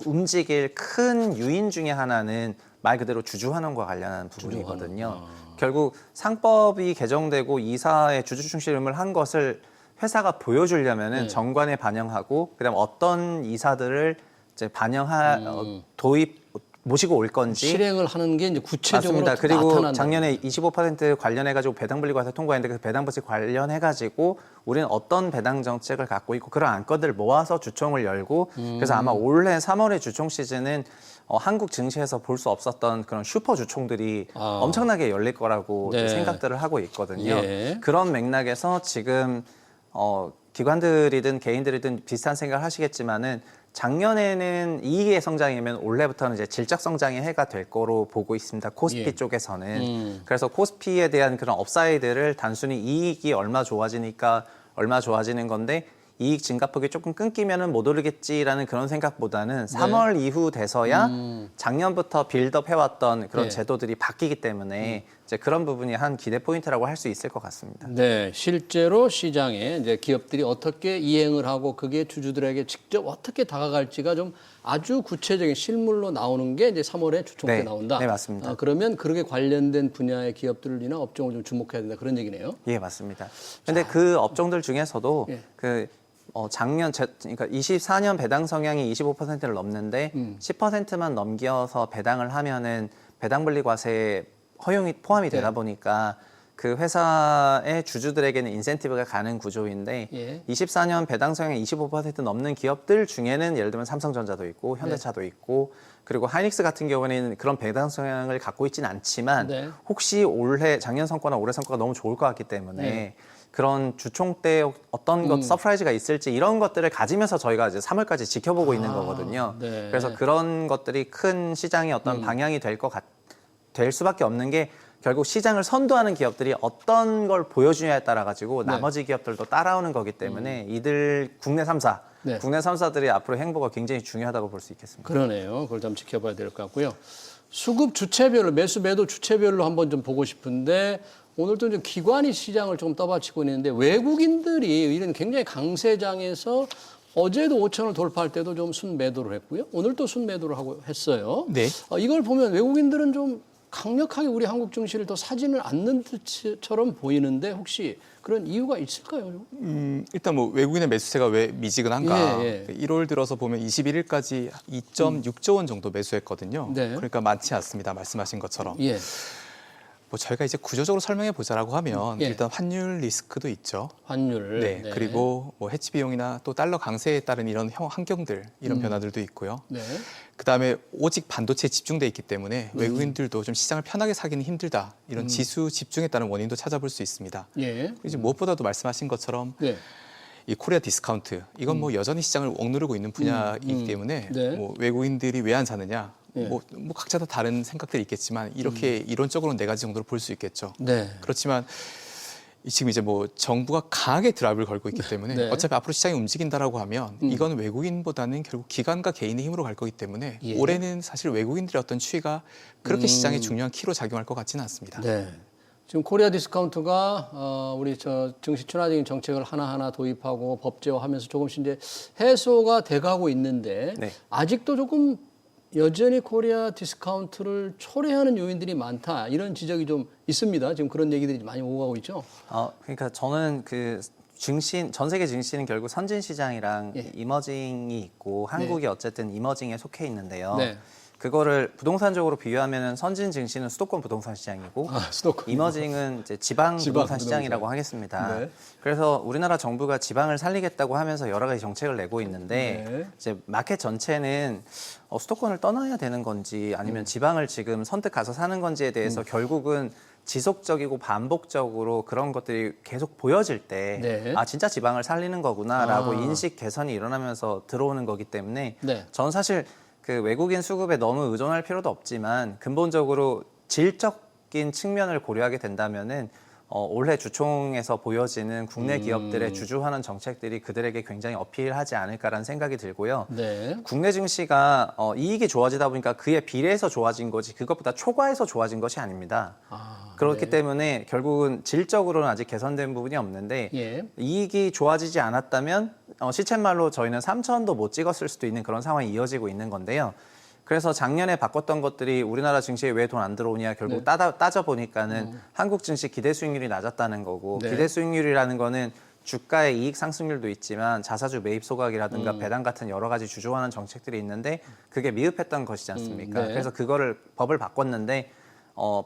S2: 움직일 큰 요인 중에 하나는 말 그대로 주주 환원과 관련한 부분이거든요. 결국 상법이 개정되고 이사의 주주 중심을 한 것을 회사가 보여주려면은
S1: 네.
S2: 정관에 반영하고 그다음 어떤 이사들을 이제 모시고 올 건지
S1: 실행을 하는 게 이제 구체적으로
S2: 맞습니다. 그리고
S1: 나타난다.
S2: 작년에 25% 관련해가지고 배당분리과세 통과했는데 그 배당부칙 관련해가지고 우리는 어떤 배당 정책을 갖고 있고 그런 안건들을 모아서 주총을 열고 그래서 아마 올해 3월의 주총 시즌은 한국 증시에서 볼 수 없었던 그런 슈퍼 주총들이 엄청나게 열릴 거라고
S1: 네.
S2: 생각들을 하고 있거든요.
S1: 예.
S2: 그런 맥락에서 지금 기관들이든 개인들이든 비슷한 생각을 하시겠지만은 작년에는 이익의 성장이면 올해부터는 이제 질적 성장의 해가 될 거로 보고 있습니다. 코스피
S1: 예.
S2: 쪽에서는. 그래서 코스피에 대한 그런 업사이드를 단순히 이익이 얼마 좋아지니까 얼마 좋아지는 건데 이익 증가폭이 조금 끊기면은 못 오르겠지라는 그런 생각보다는 3월 이후 돼서야 작년부터 빌드업 해왔던 그런
S1: 네.
S2: 제도들이 바뀌기 때문에 이제 그런 부분이 한 기대 포인트라고 할 수 있을 것 같습니다.
S1: 네, 실제로 시장에 이제 기업들이 어떻게 이행을 하고 그게 주주들에게 직접 어떻게 다가갈지가 좀 아주 구체적인 실물로 나오는 게 이제 3월에 주총 때
S2: 네,
S1: 나온다.
S2: 네, 맞습니다.
S1: 그러면 그렇게 관련된 분야의 기업들이나 업종을 좀 주목해야 된다 그런 얘기네요.
S2: 예, 맞습니다. 근데 그 업종들 중에서도
S1: 예.
S2: 그러니까 24년 배당 성향이 25%를 넘는데 10%만 넘겨서 배당을 하면은 배당분리과세 허용이 포함이 되다
S1: 네.
S2: 보니까 그 회사의 주주들에게는 인센티브가 가는 구조인데
S1: 예.
S2: 24년 배당 성향이 25% 넘는 기업들 중에는 예를 들면 삼성전자도 있고 현대차도 있고 그리고 하이닉스 같은 경우에는 그런 배당 성향을 갖고 있지는 않지만
S1: 네.
S2: 혹시 작년 성과나 올해 성과가 너무 좋을 것 같기 때문에
S1: 네.
S2: 그런 주총 때 어떤 것 서프라이즈가 있을지 이런 것들을 가지면서 저희가 이제 3월까지 지켜보고 있는 거거든요.
S1: 네.
S2: 그래서 그런 것들이 큰 시장의 어떤 방향이 될 수밖에 없는 게 결국 시장을 선도하는 기업들이 어떤 걸 보여주냐에 따라 가지고
S1: 네.
S2: 나머지 기업들도 따라오는 거기 때문에 이들 국내 3사,
S1: 네.
S2: 국내 3사들이 앞으로 행보가 굉장히 중요하다고 볼 수 있겠습니다.
S1: 그러네요. 그걸 좀 지켜봐야 될 것 같고요. 수급 주체별로 매수 매도 주체별로 한번 좀 보고 싶은데 오늘도 좀 기관이 시장을 좀 떠받치고 있는데 외국인들이 이런 굉장히 강세장에서 어제도 5천을 돌파할 때도 좀 순매도를 했고요. 오늘 또 순매도를 하고 했어요.
S3: 네.
S1: 이걸 보면 외국인들은 좀 강력하게 우리 한국 증시를 더 사지는 않는 듯처럼 보이는데 혹시 그런 이유가 있을까요?
S3: 일단 뭐 외국인의 매수세가 왜 미지근한가?
S1: 예, 예.
S3: 1월 들어서 보면 21일까지 2.6조 원 정도 매수했거든요.
S1: 네.
S3: 그러니까 많지 않습니다. 말씀하신 것처럼.
S1: 예.
S3: 뭐 저희가 이제 구조적으로 설명해 보자라고 하면
S1: 예.
S3: 일단 환율 리스크도 있죠.
S1: 환율.
S3: 네. 그리고 뭐 해치 비용이나 또 달러 강세에 따른 이런 환경들, 이런 변화들도 있고요.
S1: 네.
S3: 그다음에 오직 반도체에 집중돼 있기 때문에 외국인들도 좀 시장을 편하게 사기는 힘들다. 이런 지수 집중에 따른 원인도 찾아볼 수 있습니다.
S1: 예.
S3: 이제 무엇보다도 말씀하신 것처럼
S1: 네.
S3: 이 코리아 디스카운트 이건 뭐 여전히 시장을 억누르고 있는 분야이기 때문에
S1: 네.
S3: 뭐 외국인들이 왜 안 사느냐
S1: 예.
S3: 뭐 각자 다 다른 생각들이 있겠지만 이렇게 이론적으로는 네 가지 정도로 볼 수 있겠죠.
S1: 네.
S3: 그렇지만 지금 이제 뭐 정부가 강하게 드라이브를 걸고 있기 때문에
S1: 네.
S3: 어차피 앞으로 시장이 움직인다라고 하면 이건 외국인보다는 결국 기관과 개인의 힘으로 갈 거기 때문에
S1: 예.
S3: 올해는 사실 외국인들의 어떤 추이가 그렇게 시장에 중요한 키로 작용할 것 같지는 않습니다.
S1: 네. 지금 코리아 디스카운트가 우리 증시 친화적인 정책을 하나하나 도입하고 법제화하면서 조금씩 이제 해소가 돼가고 있는데
S2: 네.
S1: 아직도 조금 여전히 코리아 디스카운트를 초래하는 요인들이 많다 이런 지적이 좀 있습니다. 지금 그런 얘기들이 많이 오고 가고 있죠.
S2: 그러니까 저는 전 세계 증시는 결국 선진 시장이랑
S1: 예.
S2: 이머징이 있고 한국이 어쨌든 이머징에 속해 있는데요.
S1: 네.
S2: 그거를 부동산적으로 비유하면은 선진 증시는 수도권 부동산 시장이고
S1: 수도권.
S2: 이머징은 이제 지방 부동산 시장이라고 하겠습니다.
S1: 네.
S2: 그래서 우리나라 정부가 지방을 살리겠다고 하면서 여러 가지 정책을 내고 있는데
S1: 네.
S2: 이제 마켓 전체는 수도권을 떠나야 되는 건지 아니면 지방을 지금 선뜻 가서 사는 건지에 대해서 결국은 지속적이고 반복적으로 그런 것들이 계속 보여질 때
S1: 네.
S2: 진짜 지방을 살리는 거구나라고 인식 개선이 일어나면서 들어오는 거기 때문에
S1: 네.
S2: 저는 사실 그 외국인 수급에 너무 의존할 필요도 없지만 근본적으로 질적인 측면을 고려하게 된다면은 올해 주총에서 보여지는 국내 기업들의
S1: 음.
S2: 주주환원 정책들이 그들에게 굉장히 어필하지 않을까라는 생각이 들고요.
S1: 네.
S2: 국내 증시가 이익이 좋아지다 보니까 그에 비례해서 좋아진 거지 그것보다 초과해서 좋아진 것이 아닙니다. 그렇기
S1: 네.
S2: 때문에 결국은 질적으로는 아직 개선된 부분이 없는데
S1: 예.
S2: 이익이 좋아지지 않았다면 시쳇말로 저희는 3천도 못 찍었을 수도 있는 그런 상황이 이어지고 있는 건데요. 그래서 작년에 바꿨던 것들이 우리나라 증시에 왜 돈 안 들어오냐 결국
S1: 네.
S2: 따져보니까는 한국 증시 기대 수익률이 낮았다는 거고
S1: 네.
S2: 기대 수익률이라는 거는 주가의 이익 상승률도 있지만 자사주 매입 소각이라든가
S1: 음.
S2: 배당 같은 여러 가지 주주환원 정책들이 있는데 그게 미흡했던 것이지 않습니까?
S1: 네.
S2: 그래서 그거를 법을 바꿨는데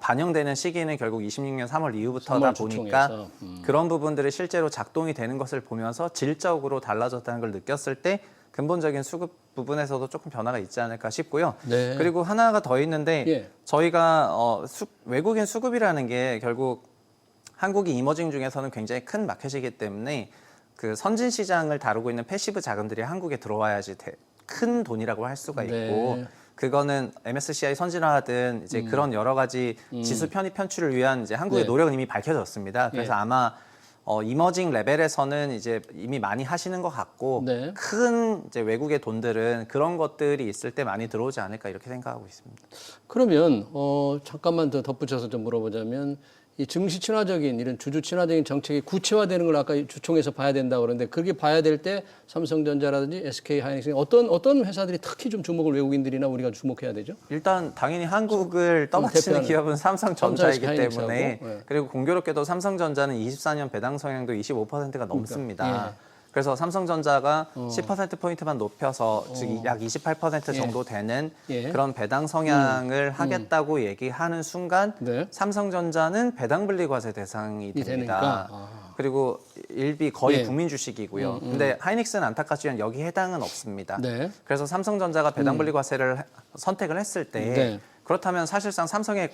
S2: 반영되는 시기는 결국 26년 3월 이후부터다
S1: 3월
S2: 보니까
S1: 주총에서.
S2: 그런 부분들이 실제로 작동이 되는 것을 보면서 질적으로 달라졌다는 걸 느꼈을 때 근본적인 수급 부분에서도 조금 변화가 있지 않을까 싶고요.
S1: 네.
S2: 그리고 하나가 더 있는데
S1: 예.
S2: 저희가 외국인 수급이라는 게 결국 한국이 이머징 중에서는 굉장히 큰 마켓이기 때문에 그 선진 시장을 다루고 있는 패시브 자금들이 한국에 들어와야지 큰 돈이라고 할 수가 있고
S1: 네.
S2: 그거는 MSCI 선진화하든 이제 그런 여러 가지 지수 편입 편출을 위한 이제 한국의
S1: 네.
S2: 노력은 이미 밝혀졌습니다. 그래서
S1: 예.
S2: 아마 이머징 레벨에서는 이제 이미 많이 하시는 것 같고
S1: 네.
S2: 큰 이제 외국의 돈들은 그런 것들이 있을 때 많이 들어오지 않을까 이렇게 생각하고 있습니다.
S1: 그러면 잠깐만 더 덧붙여서 좀 물어보자면 이 증시 친화적인 이런 주주 친화적인 정책이 구체화되는 걸 아까 주총에서 봐야 된다고 그러는데 그렇게 봐야 될 때 삼성전자라든지 SK 하이닉스 어떤 회사들이 특히 좀 주목을 외국인들이나 우리가 주목해야 되죠?
S2: 일단 당연히 한국을 떠받치는
S1: 대표하는
S2: 기업은 삼성전자이기
S1: 삼성, SK
S2: 때문에
S1: 하이닉스하고, 예.
S2: 그리고 공교롭게도 삼성전자는 24년 배당 성향도 25%가 넘습니다.
S1: 예.
S2: 그래서 삼성전자가 10%포인트만 높여서 즉 약 28% 정도 되는
S1: 예.
S2: 그런 배당 성향을 하겠다고 얘기하는 순간
S1: 네.
S2: 삼성전자는 배당 분리과세 대상이
S1: 이
S2: 됩니다.
S1: 되니까.
S2: 그리고 일비 거의
S1: 예.
S2: 국민 주식이고요. 근데 하이닉스는 안타깝지만 여기 해당은 없습니다.
S1: 네.
S2: 그래서 삼성전자가 배당 분리과세를 선택을 했을 때
S1: 네.
S2: 그렇다면 사실상 삼성의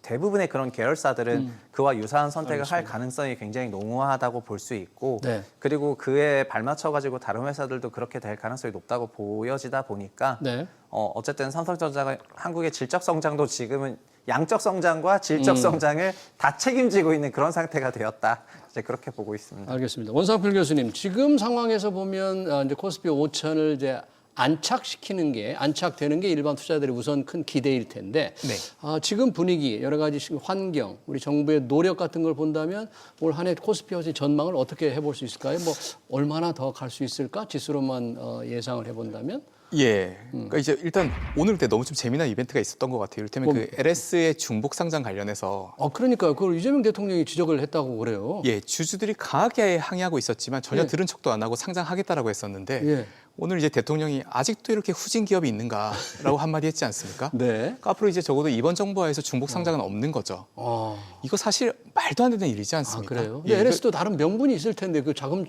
S2: 대부분의 그런 계열사들은 그와 유사한 선택을 할 가능성이 굉장히 농후하다고 볼 수 있고
S1: 네.
S2: 그리고 그에 발맞춰가지고 다른 회사들도 그렇게 될 가능성이 높다고 보여지다 보니까
S1: 네.
S2: 어쨌든 삼성전자가 한국의 질적 성장도 지금은 양적 성장과 질적 성장을 다 책임지고 있는 그런 상태가 되었다. 이제 그렇게 보고 있습니다.
S1: 알겠습니다. 원상필 교수님, 지금 상황에서 보면 이제 코스피 5천을 이제 안착되는 게 일반 투자자들의 우선 큰 기대일 텐데
S3: 네.
S1: 지금 분위기, 여러 가지 환경, 우리 정부의 노력 같은 걸 본다면 올 한 해 코스피 전망을 어떻게 해볼 수 있을까요? 뭐 얼마나 더 갈 수 있을까? 지수로만 예상을 해본다면?
S3: 예. 그러니까 이제 일단 오늘 때 너무 좀 재미난 이벤트가 있었던 것 같아요. 이를테면 그 LS의 중복 상장 관련해서
S1: 그러니까요. 그걸 이재명 대통령이 지적을 했다고 그래요.
S3: 예, 주주들이 강하게 항의하고 있었지만 전혀
S1: 예.
S3: 들은 척도 안 하고 상장하겠다라고 했었는데
S1: 예.
S3: 오늘 이제 대통령이 아직도 이렇게 후진 기업이 있는가라고 한마디 했지 않습니까?
S1: 네.
S3: 그러니까 앞으로 이제 적어도 이번 정부하에서 중복 상장은 없는 거죠. 이거 사실 말도 안 되는 일이지 않습니까?
S1: 그래요?
S3: 예,
S1: 근데 LS도 다른 명분이 있을 텐데 그 자본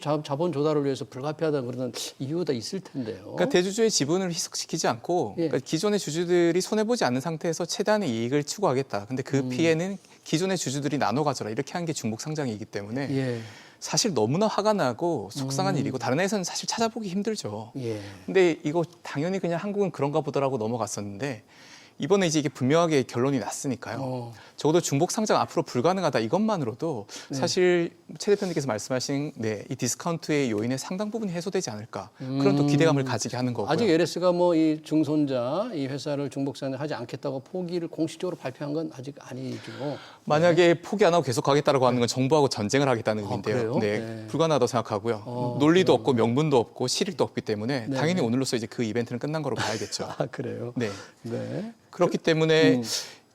S1: 조달을 위해서 불가피하다 그러는 이유가 있을 텐데요.
S3: 그러니까 대주주의 지분을 희석시키지 않고
S1: 예.
S3: 그러니까 기존의 주주들이 손해 보지 않는 상태에서 최대한의 이익을 추구하겠다. 근데 그 피해는 기존의 주주들이 나눠 가져라 이렇게 한 게 중복 상장이기 때문에
S1: 예.
S3: 사실 너무나 화가 나고 속상한 일이고 다른 나라에서는 사실 찾아보기 힘들죠.
S1: 예.
S3: 근데 이거 당연히 그냥 한국은 그런가 보더라고 넘어갔었는데 이번에 이제 이게 분명하게 결론이 났으니까요. 적어도 중복 상장 앞으로 불가능하다 이것만으로도 사실 최 대표님께서 말씀하신 이 디스카운트의 요인의 상당 부분이 해소되지 않을까 그런 또 기대감을 가지게 하는 거고요.
S1: 아직 LS가 뭐 이 중손자 이 회사를 중복 상장하지 않겠다고 포기를 공식적으로 발표한 건 아직 아니죠.
S3: 만약에 포기 안 하고 계속 가겠다라고 하는 건 정부하고 전쟁을 하겠다는 의미인데요.
S1: 그래요?
S3: 네,
S1: 네.
S3: 불가능하다고 생각하고요. 논리도 없고 명분도 없고 실익도 없기 때문에 당연히 오늘로서 이제 그 이벤트는 끝난 거로 봐야겠죠.
S1: 그래요?
S3: 네.
S1: 네.
S3: 그렇기 때문에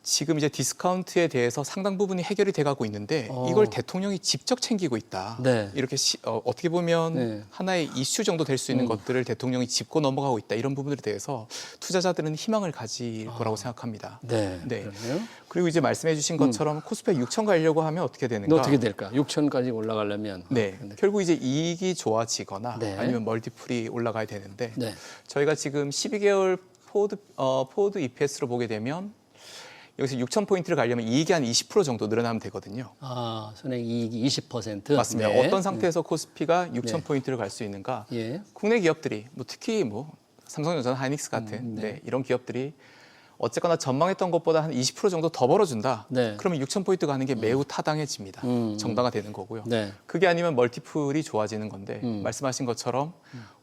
S3: 지금 이제 디스카운트에 대해서 상당 부분이 해결이 돼가고 있는데 이걸 대통령이 직접 챙기고 있다.
S1: 네.
S3: 이렇게 어떻게 보면
S1: 네.
S3: 하나의 이슈 정도 될 수 있는 것들을 대통령이 짚고 넘어가고 있다. 이런 부분들에 대해서 투자자들은 희망을 가질 거라고 생각합니다.
S1: 네.
S3: 네.
S1: 그러네요.
S3: 그리고 이제 말씀해주신 것처럼 코스피 6천 가려고 하면 어떻게 되는가?
S1: 어떻게 될까? 6천까지 올라가려면.
S3: 네. 결국 이제 이익이 좋아지거나
S1: 네.
S3: 아니면 멀티플이 올라가야 되는데
S1: 네.
S3: 저희가 지금 12개월 포워드 EPS로 보게 되면 여기서 6,000포인트를 가려면 이익이 한 20% 정도 늘어나면 되거든요.
S1: 선행 이익이 20%.
S3: 맞습니다.
S1: 네.
S3: 어떤 상태에서 코스피가 6,000포인트를 갈 수 있는가?
S1: 예.
S3: 국내 기업들이 특히 삼성전자나 하이닉스 같은 이런 기업들이 어쨌거나 전망했던 것보다 한 20% 정도 더 벌어준다.
S1: 네.
S3: 그러면 6,000포인트 가는 게 매우 타당해집니다. 정당화 되는 거고요.
S1: 네.
S3: 그게 아니면 멀티플이 좋아지는 건데 말씀하신 것처럼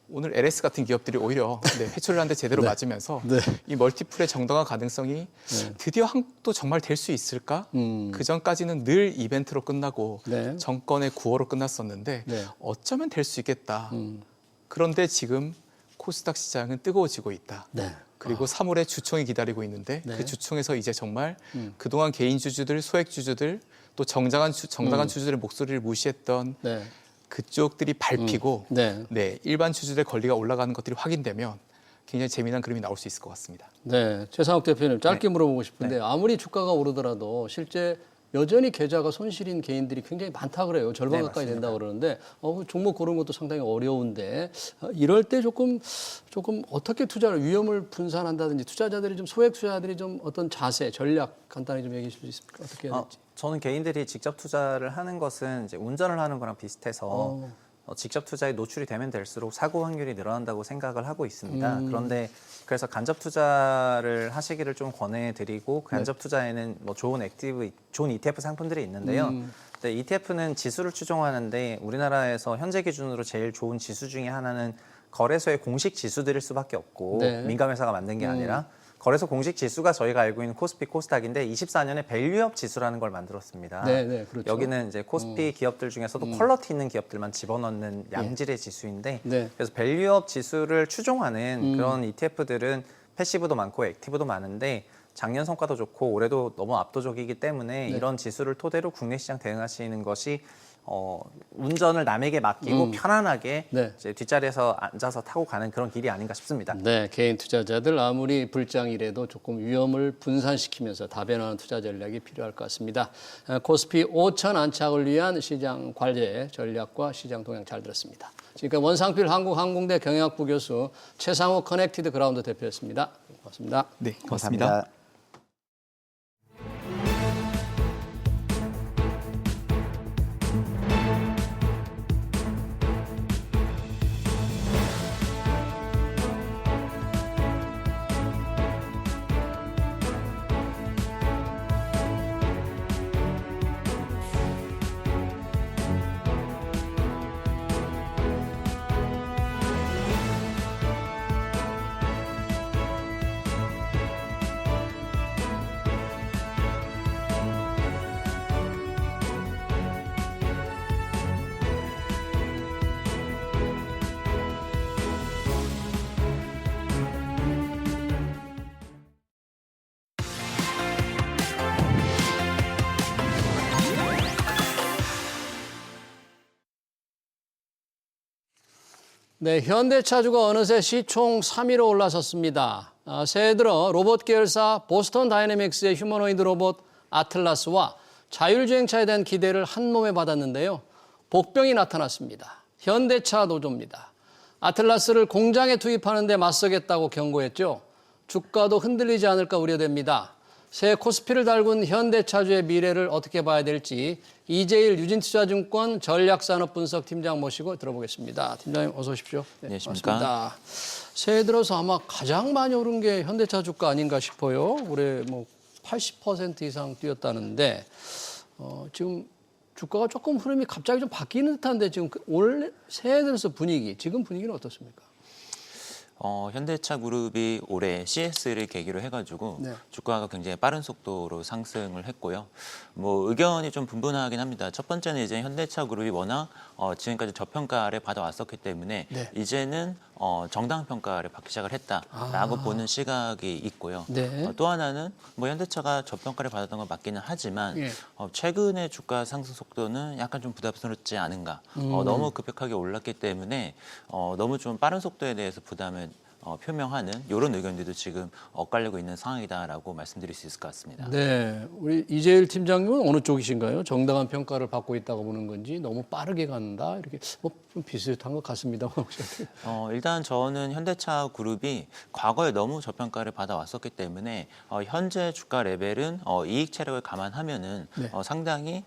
S3: 오늘 LS 같은 기업들이 오히려 회초를 한 대 제대로 맞으면서
S1: 네.
S3: 이 멀티플의 정당화 가능성이 드디어 한국도 정말 될 수 있을까? 그 전까지는 늘 이벤트로 끝나고
S1: 네.
S3: 정권의 구호로 끝났었는데
S1: 네.
S3: 어쩌면 될 수 있겠다. 그런데 지금 코스닥 시장은 뜨거워지고 있다.
S1: 네.
S3: 그리고 3월에 주총이 기다리고 있는데
S1: 네.
S3: 그 주총에서 이제 정말 그동안 개인 주주들, 소액 주주들 또 정당한 주주들의 목소리를 무시했던
S1: 네.
S3: 그쪽들이 밟히고
S1: 네.
S3: 일반 주주들의 권리가 올라가는 것들이 확인되면 굉장히 재미난 그림이 나올 수 있을 것 같습니다.
S1: 네, 최상욱 대표님 짧게
S2: 네.
S1: 물어보고 싶은데 아무리 주가가 오르더라도 실제 여전히 계좌가 손실인 개인들이 굉장히 많다 그래요. 절반
S2: 네,
S1: 가까이
S2: 맞습니다.
S1: 된다 그러는데 종목 고르는 것도 상당히 어려운데 이럴 때 조금 어떻게 투자를 위험을 분산한다든지 투자자들이 좀 소액 투자자들이 좀 어떤 자세, 전략 간단히 좀 얘기해 주실 수 있을까? 어떻게 해야 될지.
S2: 저는 개인들이 직접 투자를 하는 것은 이제 운전을 하는 거랑 비슷해서 직접 투자에 노출이 되면 될수록 사고 확률이 늘어난다고 생각을 하고 있습니다. 그런데 그래서 간접 투자를 하시기를 좀 권해드리고 간접 투자에는 뭐 좋은 ETF 상품들이 있는데요. 근데 ETF는 지수를 추종하는데 우리나라에서 현재 기준으로 제일 좋은 지수 중에 하나는 거래소의 공식 지수들일 수밖에 없고
S1: 네.
S2: 민간 회사가 만든 게 아니라 거래소 공식 지수가 저희가 알고 있는 코스피 코스닥인데 24년에 밸류업 지수라는 걸 만들었습니다.
S1: 네, 그렇죠.
S2: 여기는 이제 코스피 기업들 중에서도 퀄러티 있는 기업들만 집어넣는 양질의 지수인데
S1: 네.
S2: 그래서 밸류업 지수를 추종하는 그런 ETF들은 패시브도 많고 액티브도 많은데 작년 성과도 좋고 올해도 너무 압도적이기 때문에 이런 지수를 토대로 국내 시장 대응하시는 것이 운전을 남에게 맡기고 편안하게
S1: 네.
S2: 이제 뒷자리에서 앉아서 타고 가는 그런 길이 아닌가 싶습니다.
S1: 네, 개인 투자자들 아무리 불장이라도 조금 위험을 분산시키면서 다변화하는 투자 전략이 필요할 것 같습니다. 코스피 5천 안착을 위한 시장 관리 전략과 시장 동향 잘 들었습니다. 지금까지 원상필 한국항공대 경영학부 교수 최상욱 커넥티드 그라운드 대표였습니다. 고맙습니다.
S3: 네, 고맙습니다.
S1: 네, 현대차주가 어느새 시총 3위로 올라섰습니다. 새해 들어 로봇 계열사 보스턴 다이내믹스의 휴머노이드 로봇 아틀라스와 자율주행차에 대한 기대를 한 몸에 받았는데요. 복병이 나타났습니다. 현대차 노조입니다. 아틀라스를 공장에 투입하는 데 맞서겠다고 경고했죠. 주가도 흔들리지 않을까 우려됩니다. 새 코스피를 달군 현대차주의 미래를 어떻게 봐야 될지 이재일 유진투자증권 전략산업분석팀장 모시고 들어보겠습니다. 팀장님 어서 오십시오. 네,
S4: 안녕하십니까.
S1: 반갑습니다. 새해 들어서 아마 가장 많이 오른 게 현대차 주가 아닌가 싶어요. 올해 뭐 80% 이상 뛰었다는데 지금 주가가 조금 흐름이 갑자기 좀 바뀌는 듯한데 지금 올 새해 들어서 지금 분위기는 어떻습니까?
S4: 현대차 그룹이 올해 CS를 계기로 해가지고
S1: 네.
S4: 주가가 굉장히 빠른 속도로 상승을 했고요. 뭐 의견이 좀 분분하긴 합니다. 첫 번째는 이제 현대차 그룹이 워낙 지금까지 저평가를 받아왔었기 때문에
S1: 네.
S4: 이제는 정당 평가를 받기 시작을 했다라고 보는 시각이 있고요.
S1: 네.
S4: 또 하나는 뭐 현대차가 저평가를 받았던 건 맞기는 하지만
S1: 예.
S4: 최근의 주가 상승 속도는 약간 좀 부담스럽지 않은가. 너무 급격하게 올랐기 때문에 너무 좀 빠른 속도에 대해서 부담을 표명하는 이런 의견들도 지금 엇갈리고 있는 상황이다라고 말씀드릴 수 있을 것 같습니다.
S1: 네, 우리 이재일 팀장님은 어느 쪽이신가요? 정당한 평가를 받고 있다고 보는 건지 너무 빠르게 간다 이렇게 좀 비슷한 것 같습니다.
S4: 일단 저는 현대차 그룹이 과거에 너무 저평가를 받아왔었기 때문에 현재 주가 레벨은 이익 체력을 감안하면은
S1: 네.
S4: 상당히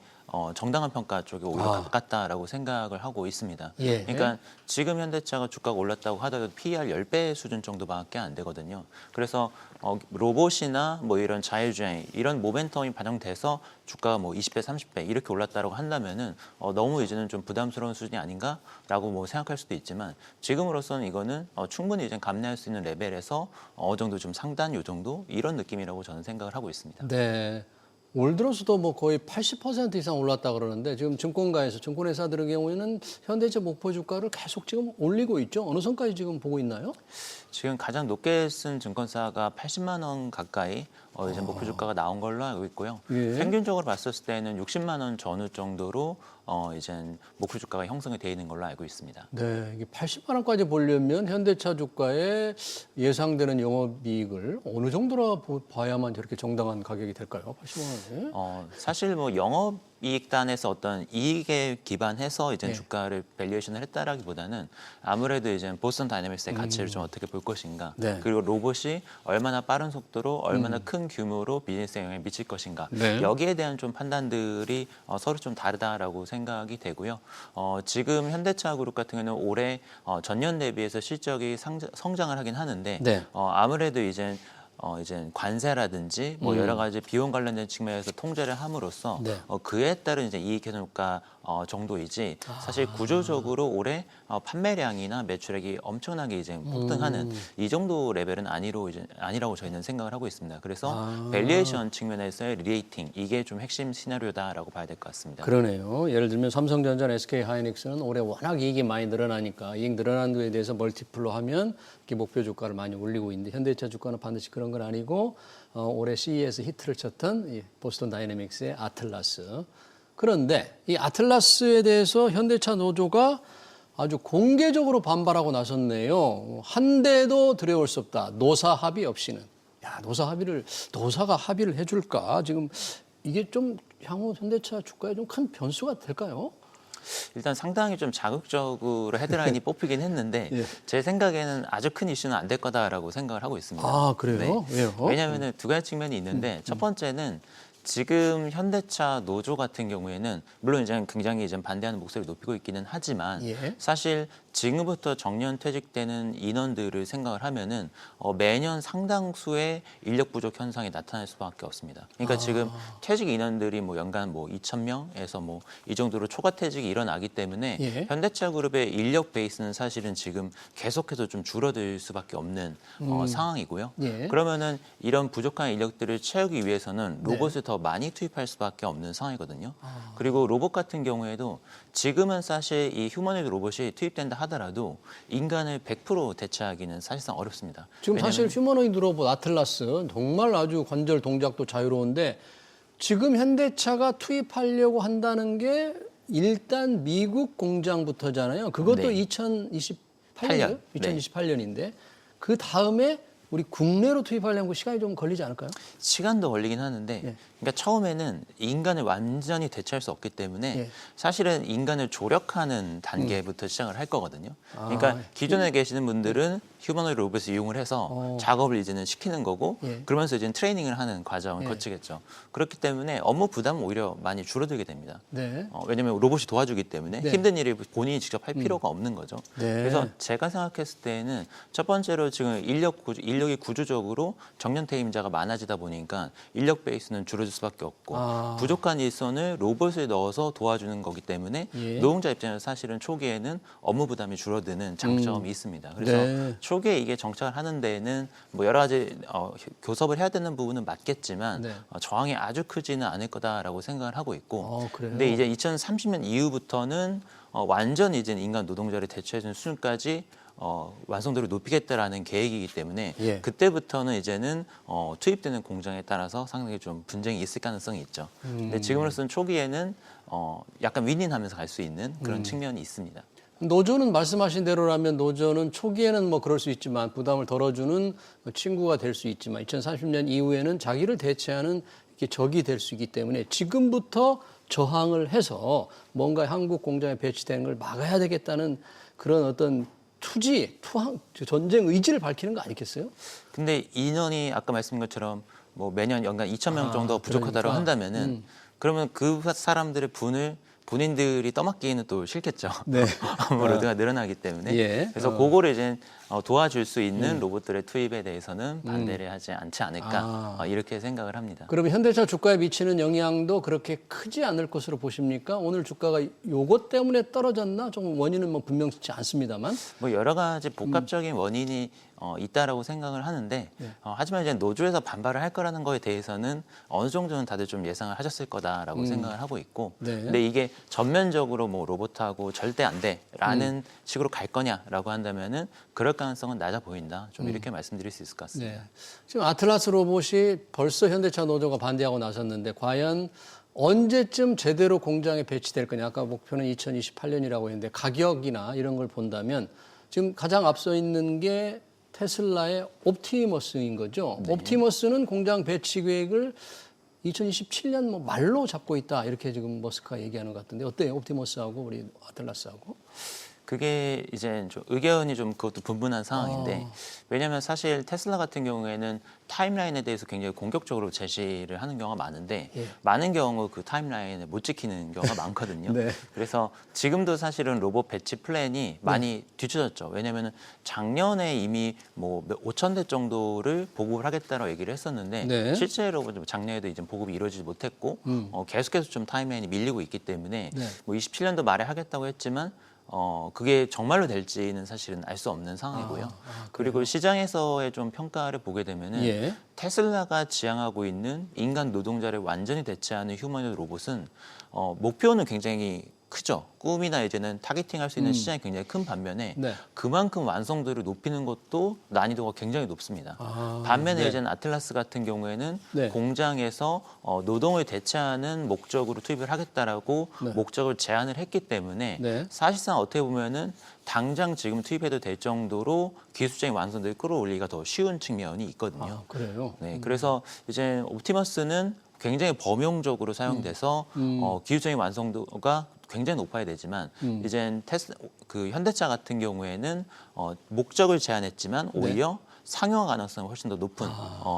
S4: 정당한 평가 쪽에 오히려 가깝다라고 생각을 하고 있습니다.
S1: 예.
S4: 그러니까 지금 현대차가 주가가 올랐다고 하더라도 PER 10배 수준 정도밖에 안 되거든요. 그래서 로봇이나 뭐 이런 자율주행 이런 모멘텀이 반영돼서 주가가 뭐 20배, 30배 이렇게 올랐다고 한다면은 너무 이제는 좀 부담스러운 수준이 아닌가라고 뭐 생각할 수도 있지만 지금으로서는 이거는 충분히 이제 감내할 수 있는 레벨에서 어느 정도 좀 상단 요 정도 이런 느낌이라고 저는 생각을 하고 있습니다.
S1: 네. 올 들어서도 뭐 거의 80% 이상 올랐다 그러는데 지금 증권가에서 증권회사들의 경우에는 현대차 목표 주가를 계속 지금 올리고 있죠. 어느 선까지 지금 보고 있나요?
S4: 지금 가장 높게 쓴 증권사가 80만 원 가까이 이제 목표 주가가 나온 걸로 알고 있고요.
S1: 예.
S4: 평균적으로 봤을 때는 60만 원 전후 정도로 이제 목표 주가가 형성이 되어 있는 걸로 알고 있습니다.
S1: 네, 이게 80만 원까지 보려면 현대차 주가의 예상되는 영업이익을 어느 정도로 봐야만 저렇게 정당한 가격이 될까요? 80만 원에?
S4: 사실 뭐 영업이익단에서 어떤 이익에 기반해서 이제
S1: 네.
S4: 주가를 밸류에이션을 했다라기보다는 아무래도 이제 보스턴 다이내믹스의 가치를 좀 어떻게 볼 것인가,
S1: 네.
S4: 그리고 로봇이 얼마나 빠른 속도로 얼마나 큰 규모로 비즈니스에 영향을 미칠 것인가,
S1: 네.
S4: 여기에 대한 좀 판단들이 서로 좀 다르다라고 생각이 되고요. 지금 현대차 그룹 같은 경우는 올해 전년 대비해서 실적이 성장을 하긴 하는데
S1: 네.
S4: 아무래도 이제 관세라든지 뭐 여러 가지 비용 관련된 측면에서 통제를 함으로써
S1: 네.
S4: 그에 따른 이제 이익 회전 효과 정도이지 사실 구조적으로 올해 판매량이나 매출액이 엄청나게 이제 폭등하는 이 정도 레벨은 아니라고 저희는 생각을 하고 있습니다. 그래서 밸류에이션 측면에서의 리레이팅 이게 좀 핵심 시나리오다라고 봐야 될 것 같습니다.
S1: 그러네요. 예를 들면 삼성전자, SK 하이닉스는 올해 워낙 이익이 많이 늘어나니까 이익 늘어난 거에 대해서 멀티플로 하면 이렇게 목표 주가를 많이 올리고 있는데 현대차 주가는 반드시 그런 건 아니고 올해 CES 히트를 쳤던 이 보스턴 다이내믹스의 아틀라스. 그런데 이 아틀라스에 대해서 현대차 노조가 아주 공개적으로 반발하고 나섰네요. 한 대도 들여올 수 없다. 노사 합의 없이는. 야, 노사가 합의를 해줄까? 지금 이게 좀 향후 현대차 주가에 좀 큰 변수가 될까요?
S4: 일단 상당히 좀 자극적으로 헤드라인이 뽑히긴 했는데
S1: 예.
S4: 제 생각에는 아주 큰 이슈는 안 될 거다라고 생각을 하고 있습니다.
S1: 아, 그래요? 왜요?
S4: 왜냐하면 두 가지 측면이 있는데 첫 번째는 지금 현대차 노조 같은 경우에는 물론 이제 굉장히 이제 반대하는 목소리를 높이고 있기는 하지만
S1: 예.
S4: 사실 지금부터 정년 퇴직되는 인원들을 생각을 하면은 매년 상당수의 인력 부족 현상이 나타날 수밖에 없습니다. 그러니까 지금 퇴직 인원들이 뭐 연간 뭐 2,000명에서 뭐 이 정도로 초과 퇴직이 일어나기 때문에
S1: 예.
S4: 현대차 그룹의 인력 베이스는 사실은 지금 계속해서 좀 줄어들 수밖에 없는 상황이고요.
S1: 예.
S4: 그러면은 이런 부족한 인력들을 채우기 위해서는 로봇을 더 많이 투입할 수밖에 없는 상황이거든요. 그리고 로봇 같은 경우에도 지금은 사실 이 휴머노이드 로봇이 투입된다 하더라도 인간을 100% 대체하기는 사실상 어렵습니다.
S1: 지금 사실 휴머노이드 로봇 아틀라스 정말 아주 관절 동작도 자유로운데 지금 현대차가 투입하려고 한다는 게 일단 미국 공장부터잖아요. 그것도
S4: 네.
S1: 2028년이요?
S4: 네.
S1: 2028년인데 그 다음에 우리 국내로 투입하려면 시간이 좀 걸리지 않을까요?
S4: 시간도 걸리긴 하는데
S1: 예.
S4: 그러니까 처음에는 인간을 완전히 대체할 수 없기 때문에
S1: 예.
S4: 사실은 인간을 조력하는 단계부터 시작을 할 거거든요. 그러니까 기존에 계시는 분들은 휴머노이드 로봇을 이용을 해서 작업을 이제는 시키는 거고
S1: 예.
S4: 그러면서 이제 트레이닝을 하는 과정을
S1: 예.
S4: 거치겠죠. 그렇기 때문에 업무 부담은 오히려 많이 줄어들게 됩니다.
S1: 네.
S4: 왜냐하면 로봇이 도와주기 때문에
S1: 네.
S4: 힘든 일을 본인이 직접 할 필요가 없는 거죠.
S1: 네.
S4: 그래서 제가 생각했을 때는 첫 번째로 지금 인력이 구조적으로 정년 퇴임자가 많아지다 보니까 인력 베이스는 줄어들 수밖에 없고 부족한 일선을 로봇을 넣어서 도와주는 거기 때문에
S1: 예.
S4: 노동자 입장에서 사실은 초기에는 업무 부담이 줄어드는 장점이 있습니다. 그래서
S1: 네.
S4: 초기에 이게 정착을 하는 데에는 뭐 여러 가지 교섭을 해야 되는 부분은 맞겠지만
S1: 네.
S4: 저항이 아주 크지는 않을 거다라고 생각을 하고 있고
S1: 그래요?
S4: 근데 이제 2030년 이후부터는 완전히 이제 인간 노동자를 대체해주는 수준까지 완성도를 높이겠다라는 계획이기 때문에
S1: 예.
S4: 그때부터는 이제는 투입되는 공장에 따라서 상당히 좀 분쟁이 있을 가능성이 있죠. 근데 지금으로서는 초기에는 약간 윈윈하면서 갈 수 있는 그런 측면이 있습니다.
S1: 노조는 말씀하신 대로라면 노조는 초기에는 뭐 그럴 수 있지만 부담을 덜어주는 친구가 될 수 있지만 2030년 이후에는 자기를 대체하는 이렇게 적이 될 수 있기 때문에 지금부터 저항을 해서 뭔가 한국 공장에 배치되는 걸 막아야 되겠다는 그런 어떤 전쟁 의지를 밝히는 거 아니겠어요?
S4: 근데 인원이 아까 말씀드린 것처럼 뭐 매년 연간 2,000명 정도 부족하다고
S1: 그러니까.
S4: 한다면은 그러면 그 사람들의 본인들이 떠맡기는 또 싫겠죠.
S1: 네.
S4: 아무래도 늘어나기 때문에.
S1: 예.
S4: 그래서 그거를 이제 도와줄 수 있는 로봇들의 투입에 대해서는 반대를 하지 않지 않을까 이렇게 생각을 합니다.
S1: 그러면 현대차 주가에 미치는 영향도 그렇게 크지 않을 것으로 보십니까? 오늘 주가가 요것 때문에 떨어졌나? 좀 원인은 뭐 분명치 않습니다만.
S4: 뭐 여러 가지 복합적인 원인이 있다라고 생각을 하는데 하지만 이제 노조에서 반발을 할 거라는 거에 대해서는 어느 정도는 다들 좀 예상을 하셨을 거다라고 생각을 하고 있고
S1: 네.
S4: 근데 이게 전면적으로 뭐 로봇하고 절대 안 돼라는 식으로 갈 거냐라고 한다면은 그럴 가능성은 낮아 보인다. 좀 이렇게 말씀드릴 수 있을 것 같습니다.
S1: 네. 지금 아틀라스 로봇이 벌써 현대차 노조가 반대하고 나섰는데 과연 언제쯤 제대로 공장에 배치될 거냐. 아까 목표는 2028년이라고 했는데 가격이나 이런 걸 본다면 지금 가장 앞서 있는 게 테슬라의 옵티머스인 거죠.
S4: 네.
S1: 옵티머스는 공장 배치 계획을 2027년 뭐 말로 잡고 있다. 이렇게 지금 머스크가 얘기하는 것 같은데 어때요? 옵티머스하고 우리 아틀라스하고?
S4: 그게 이제 좀 의견이 좀 그것도 분분한 상황인데 왜냐하면 사실 테슬라 같은 경우에는 타임라인에 대해서 굉장히 공격적으로 제시를 하는 경우가 많은데
S1: 예.
S4: 많은 경우 그 타임라인을 못 지키는 경우가 많거든요.
S1: 네.
S4: 그래서 지금도 사실은 로봇 배치 플랜이 많이 뒤쳐졌죠. 왜냐하면 작년에 이미 뭐 5,000대 정도를 보급을 하겠다라고 얘기를 했었는데
S1: 네.
S4: 실제로 작년에도 이제 보급이 이루어지지 못했고 계속해서 좀 타임라인이 밀리고 있기 때문에
S1: 네.
S4: 뭐 27년도 말에 하겠다고 했지만 그게 정말로 될지는 사실은 알 수 없는 상황이고요. 그리고 시장에서의 좀 평가를 보게 되면은
S1: 예.
S4: 테슬라가 지향하고 있는 인간 노동자를 완전히 대체하는 휴머노id 로봇은 목표는 굉장히 크죠. 꿈이나 이제는 타겟팅할 수 있는 시장이 굉장히 큰 반면에
S1: 네.
S4: 그만큼 완성도를 높이는 것도 난이도가 굉장히 높습니다. 반면에
S1: 네.
S4: 이제는 아틀라스 같은 경우에는
S1: 네.
S4: 공장에서 노동을 대체하는 목적으로 투입을 하겠다라고
S1: 네.
S4: 목적을 제안을 했기 때문에
S1: 네.
S4: 사실상 어떻게 보면은 당장 지금 투입해도 될 정도로 기술적인 완성도를 끌어올리기가 더 쉬운 측면이 있거든요.
S1: 아, 그래요?
S4: 네, 그래서 이제 옵티머스는 굉장히 범용적으로 사용돼서 기술적인 완성도가 굉장히 높아야 되지만 이젠 그 현대차 같은 경우에는 목적을 제한했지만 오히려 상용화 가능성이 훨씬 더 높은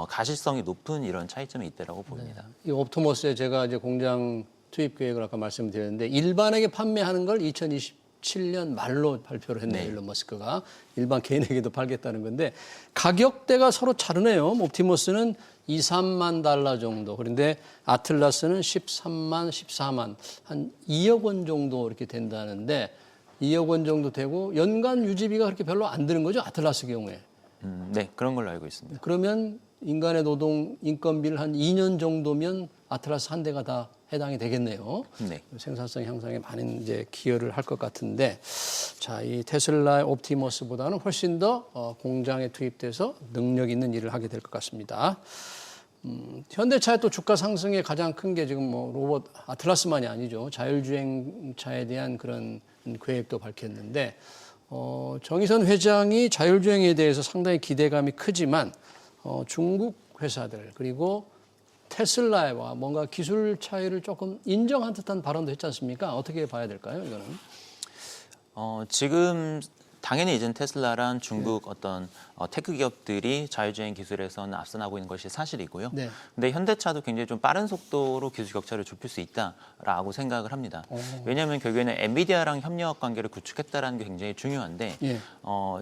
S4: 가실성이 높은 이런 차이점이 있다라고 봅니다.
S1: 이 옵티머스에 제가 이제 공장 투입 계획을 아까 말씀드렸는데 일반에게 판매하는 걸 2027년 말로 발표를 했네요.
S4: 네.
S1: 일론 머스크가 일반 개인에게도 팔겠다는 건데 가격대가 서로 다르네요. 옵티머스는 2, 3만 달러 정도. 그런데 아틀라스는 13만, 14만, 한 2억 원 정도 이렇게 된다는데 2억 원 정도 되고 연간 유지비가 그렇게 별로 안 드는 거죠. 아틀라스 경우에.
S4: 네, 그런 걸로 알고 있습니다.
S1: 그러면 인간의 노동 인건비를 한 2년 정도면 아틀라스 한 대가 다 해당이 되겠네요.
S4: 네.
S1: 생산성 향상에 많은 이제 기여를 할 것 같은데, 자, 이 테슬라의 옵티머스보다는 훨씬 더 공장에 투입돼서 능력 있는 일을 하게 될 것 같습니다. 현대차의 또 주가 상승의 가장 큰 게 지금 뭐 로봇 아틀라스만이 아니죠. 자율주행차에 대한 그런 계획도 밝혔는데, 정의선 회장이 자율주행에 대해서 상당히 기대감이 크지만 중국 회사들 그리고 테슬라와 뭔가 기술 차이를 조금 인정한 듯한 발언도 했지 않습니까? 어떻게 봐야 될까요, 이거는?
S4: 지금 당연히 이제 테슬라란 중국 어떤 테크 기업들이 자율주행 기술에서는 앞서나고 있는 것이 사실이고요.
S1: 네.
S4: 근데 현대차도 굉장히 좀 빠른 속도로 기술 격차를 좁힐 수 있다라고 생각을 합니다. 왜냐하면 결국에는 엔비디아랑 협력 관계를 구축했다라는 게 굉장히 중요한데
S1: 예.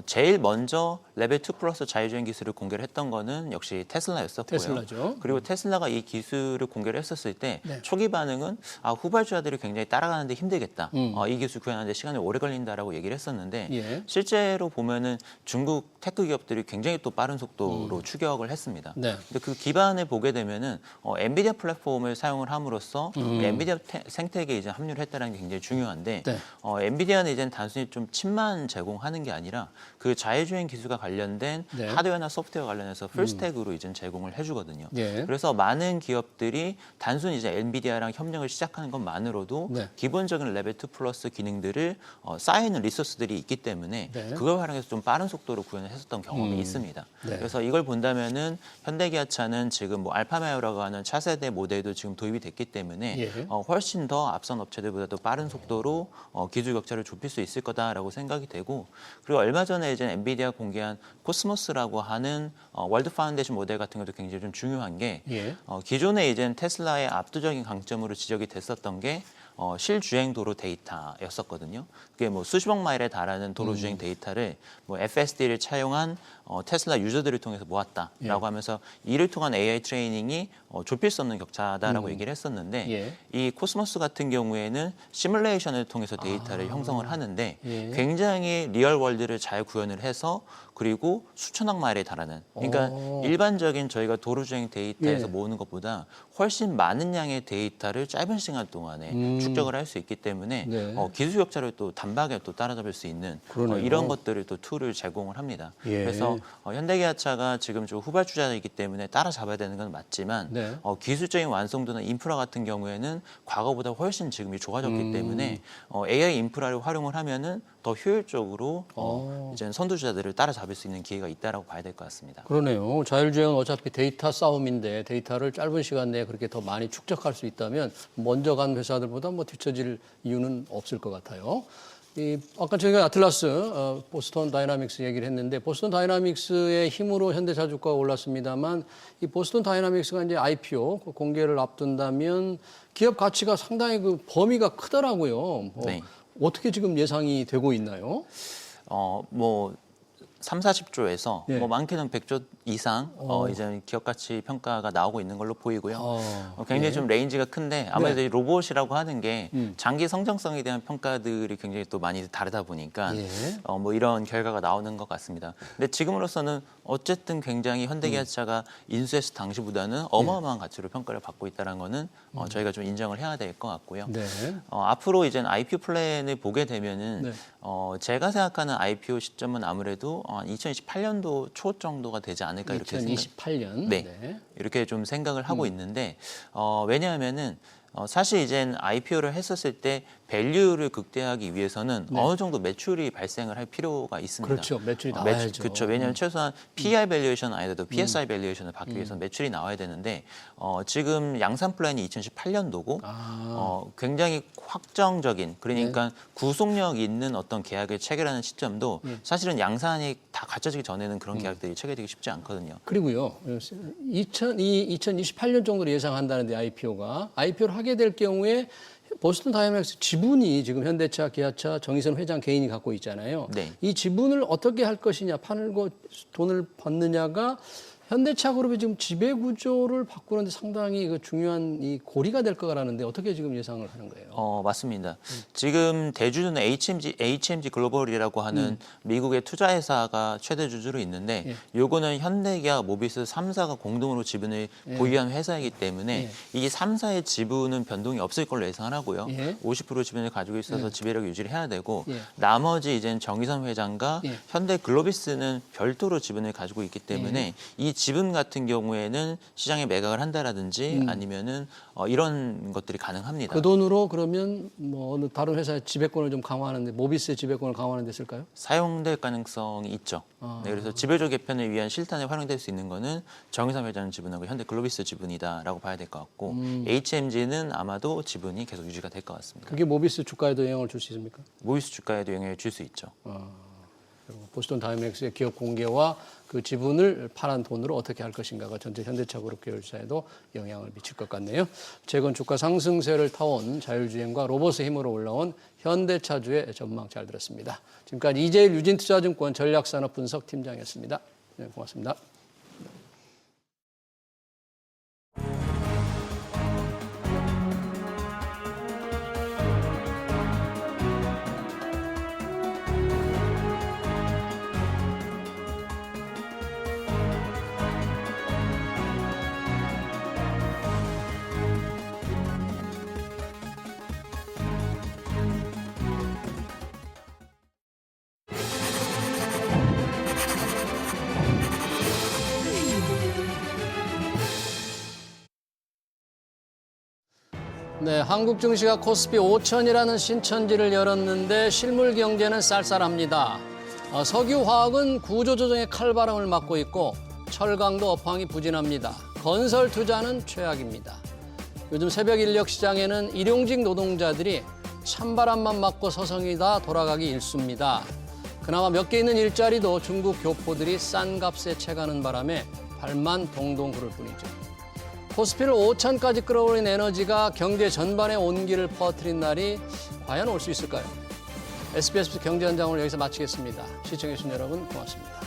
S4: 제일 먼저 레벨 2 플러스 자율주행 기술을 공개를 했던 거는 역시 테슬라였었고요.
S1: 테슬라죠.
S4: 그리고 테슬라가 이 기술을 공개를 했었을 때
S1: 네.
S4: 초기 반응은 후발주자들이 굉장히 따라가는데 힘들겠다. 이 기술 구현하는데 시간이 오래 걸린다라고 얘기를 했었는데
S1: 예.
S4: 실제로 보면은 중국 테크 기업들이 굉장히 또 빠른 속도로 추격을 했습니다.
S1: 네.
S4: 근데 그 기반을 보게 되면은 엔비디아 플랫폼을 사용을 함으로써 엔비디아 생태계에 이제 합류를 했다는 게 굉장히 중요한데
S1: 네.
S4: 엔비디아는 이제 단순히 좀 칩만 제공하는 게 아니라 그 자율주행 기술과 관련된
S1: 네.
S4: 하드웨어나 소프트웨어 관련해서 풀스택으로 이제 제공을 해주거든요.
S1: 예.
S4: 그래서 많은 기업들이 단순히 이제 엔비디아랑 협력을 시작하는 것만으로도
S1: 네.
S4: 기본적인 레벨 2 플러스 기능들을 쌓이는 리소스들이 있기 때문에 때문에
S1: 네.
S4: 그걸 활용해서 좀 빠른 속도로 구현을 했었던 경험이 있습니다.
S1: 네.
S4: 그래서 이걸 본다면은 현대기아차는 지금 뭐 알파메오라고 하는 차세대 모델도 지금 도입이 됐기 때문에
S1: 예.
S4: 훨씬 더 앞선 업체들보다도 빠른 속도로 기술 격차를 좁힐 수 있을 거다라고 생각이 되고, 그리고 얼마 전에 이제 엔비디아 공개한 코스모스라고 하는 월드 파운데이션 모델 같은 것도 굉장히 좀 중요한 게
S1: 예.
S4: 기존에 이제 테슬라의 압도적인 강점으로 지적이 됐었던 게 실주행 도로 데이터였었거든요. 그게 뭐 수십억 마일에 달하는 도로 주행 데이터를 뭐 FSD를 차용한 테슬라 유저들을 통해서 모았다라고 하면서 이를 통한 AI 트레이닝이 좁힐 수 없는 격차다라고 얘기를 했었는데
S1: 예.
S4: 이 코스모스 같은 경우에는 시뮬레이션을 통해서 데이터를 형성을 하는데
S1: 예.
S4: 굉장히 리얼 월드를 잘 구현을 해서 그리고 수천억 마일에 달하는, 그러니까 일반적인 저희가 도로 주행 데이터에서
S1: 예.
S4: 모으는 것보다 훨씬 많은 양의 데이터를 짧은 시간 동안에 축적을 할 수 있기 때문에
S1: 네.
S4: 기술 격차를 또 단박에 또 따라잡을 수 있는
S1: 그러네요.
S4: 이런 것들을 또 툴을 제공을 합니다.
S1: 예.
S4: 그래서 현대기아차가 지금 좀 후발주자이기 때문에 따라잡아야 되는 건 맞지만
S1: 네.
S4: 기술적인 완성도나 인프라 같은 경우에는 과거보다 훨씬 지금이 좋아졌기 때문에 AI 인프라를 활용을 하면은 더 효율적으로 이제 선두주자들을 따라잡을 수 있는 기회가 있다라고 봐야 될 것 같습니다.
S1: 그러네요. 자율주행은 어차피 데이터 싸움인데 데이터를 짧은 시간 내에 그렇게 더 많이 축적할 수 있다면 먼저 간 회사들보다 뭐 뒤처질 이유는 없을 것 같아요. 아까 저희가 아틀라스, 보스턴 다이나믹스 얘기를 했는데 보스턴 다이나믹스의 힘으로 현대차 주가가 올랐습니다만 이 보스턴 다이나믹스가 이제 IPO 공개를 앞둔다면 기업 가치가 상당히 그 범위가 크더라고요.
S4: 네.
S1: 어떻게 지금 예상이 되고 있나요?
S4: 뭐 3, 40조에서
S1: 예.
S4: 뭐 많게는 100조 이상 이제 기업 가치 평가가 나오고 있는 걸로 보이고요. 굉장히
S1: 예.
S4: 좀 레인지가 큰데 아무래도
S1: 네.
S4: 이 로봇이라고 하는 게 장기 성장성에 대한 평가들이 굉장히 또 많이 다르다 보니까
S1: 예.
S4: 뭐 이런 결과가 나오는 것 같습니다. 근데 지금으로서는 어쨌든 굉장히 현대기아차가 인수했을 당시보다는 어마어마한 가치로 평가를 받고 있다는 거는 저희가 좀 인정을 해야 될 것 같고요.
S1: 네.
S4: 앞으로 이제 IPO 플랜을 보게 되면은
S1: 네.
S4: 제가 생각하는 IPO 시점은 아무래도 2028년도 초 정도가 되지 않을까 이렇게
S1: 2028년.
S4: 네. 이렇게 좀 생각을 하고 있는데 왜냐하면은 사실 이젠 IPO를 했었을 때 밸류를 극대화하기 위해서는 어느 정도 매출이 발생을 할 필요가 있습니다.
S1: 그렇죠. 매출이 나와야죠.
S4: 그렇죠. 왜냐하면 최소한 PER 밸류에이션 아니더라도 PSI 밸류에이션을 받기 위해서는 매출이 나와야 되는데 지금 양산 플랜이 2018년도고 굉장히 확정적인, 그러니까 구속력 있는 어떤 계약을 체결하는 시점도 사실은 양산이 다 갖춰지기 전에는 그런 계약들이 체결되기 쉽지 않거든요.
S1: 그리고요, 2028년 정도로 예상한다는데 IPO를 하게 될 경우에 보스턴 다이나믹스 지분이 지금 현대차, 기아차, 정의선 회장 개인이 갖고 있잖아요.
S4: 네.
S1: 이 지분을 어떻게 할 것이냐, 팔고 돈을 받느냐가 현대차 그룹이 지금 지배 구조를 바꾸는데 상당히 그 중요한 이 고리가 될 거라는데 어떻게 지금 예상을 하는 거예요?
S4: 맞습니다. 지금 대주주는 HMG 글로벌이라고 하는 미국의 투자회사가 최대 주주로 있는데 요거는 현대기아, 모비스 3사가 공동으로 지분을 보유한 회사이기 때문에 이 3사의 지분은 변동이 없을 걸로 예상을 하고요. 50% 지분을 가지고 있어서 지배력을 유지를 해야 되고 나머지 이제 정의선 회장과 현대 글로비스는 별도로 지분을 가지고 있기 때문에 이 지분 같은 경우에는 시장에 매각을 한다라든지 아니면은 이런 것들이 가능합니다.
S1: 그 돈으로 그러면 뭐 어느 다른 회사의 지배권을 좀 강화하는데 모비스의 지배권을 강화하는 데 쓸까요?
S4: 사용될 가능성이 있죠. 네, 그래서 지배적 개편을 위한 실탄에 활용될 수 있는 거는 정의선 회장 지분하고 현대 글로비스 지분이다라고 봐야 될 것 같고 HMG는 아마도 지분이 계속 유지가 될 것 같습니다.
S1: 그게 모비스 주가에도 영향을 줄 수 있습니까?
S4: 모비스 주가에도 영향을 줄 수 있죠.
S1: 그리고 보스턴 다이나믹스의 기업 공개와 그 지분을 팔한 돈으로 어떻게 할 것인가가 전체 현대차 그룹 계열사에도 영향을 미칠 것 같네요. 최근 주가 상승세를 타온 자율주행과 로봇의 힘으로 올라온 현대차주의 전망 잘 들었습니다. 지금까지 이재일 유진투자증권 전략산업 분석팀장이었습니다. 네, 고맙습니다. 네, 한국 증시가 코스피 5000이라는 신천지를 열었는데 실물 경제는 쌀쌀합니다. 석유화학은 구조조정의 칼바람을 맞고 있고 철강도 업황이 부진합니다. 건설 투자는 최악입니다. 요즘 새벽 인력 시장에는 일용직 노동자들이 찬바람만 맞고 서성이다 돌아가기 일쑤입니다. 그나마 몇 개 있는 일자리도 중국 교포들이 싼 값에 채가는 바람에 발만 동동 구를 뿐이죠. 코스피를 5천까지 끌어올린 에너지가 경제 전반에 온기를 퍼뜨린 날이 과연 올 수 있을까요? SBS 경제 현장을 여기서 마치겠습니다. 시청해주신 여러분 고맙습니다.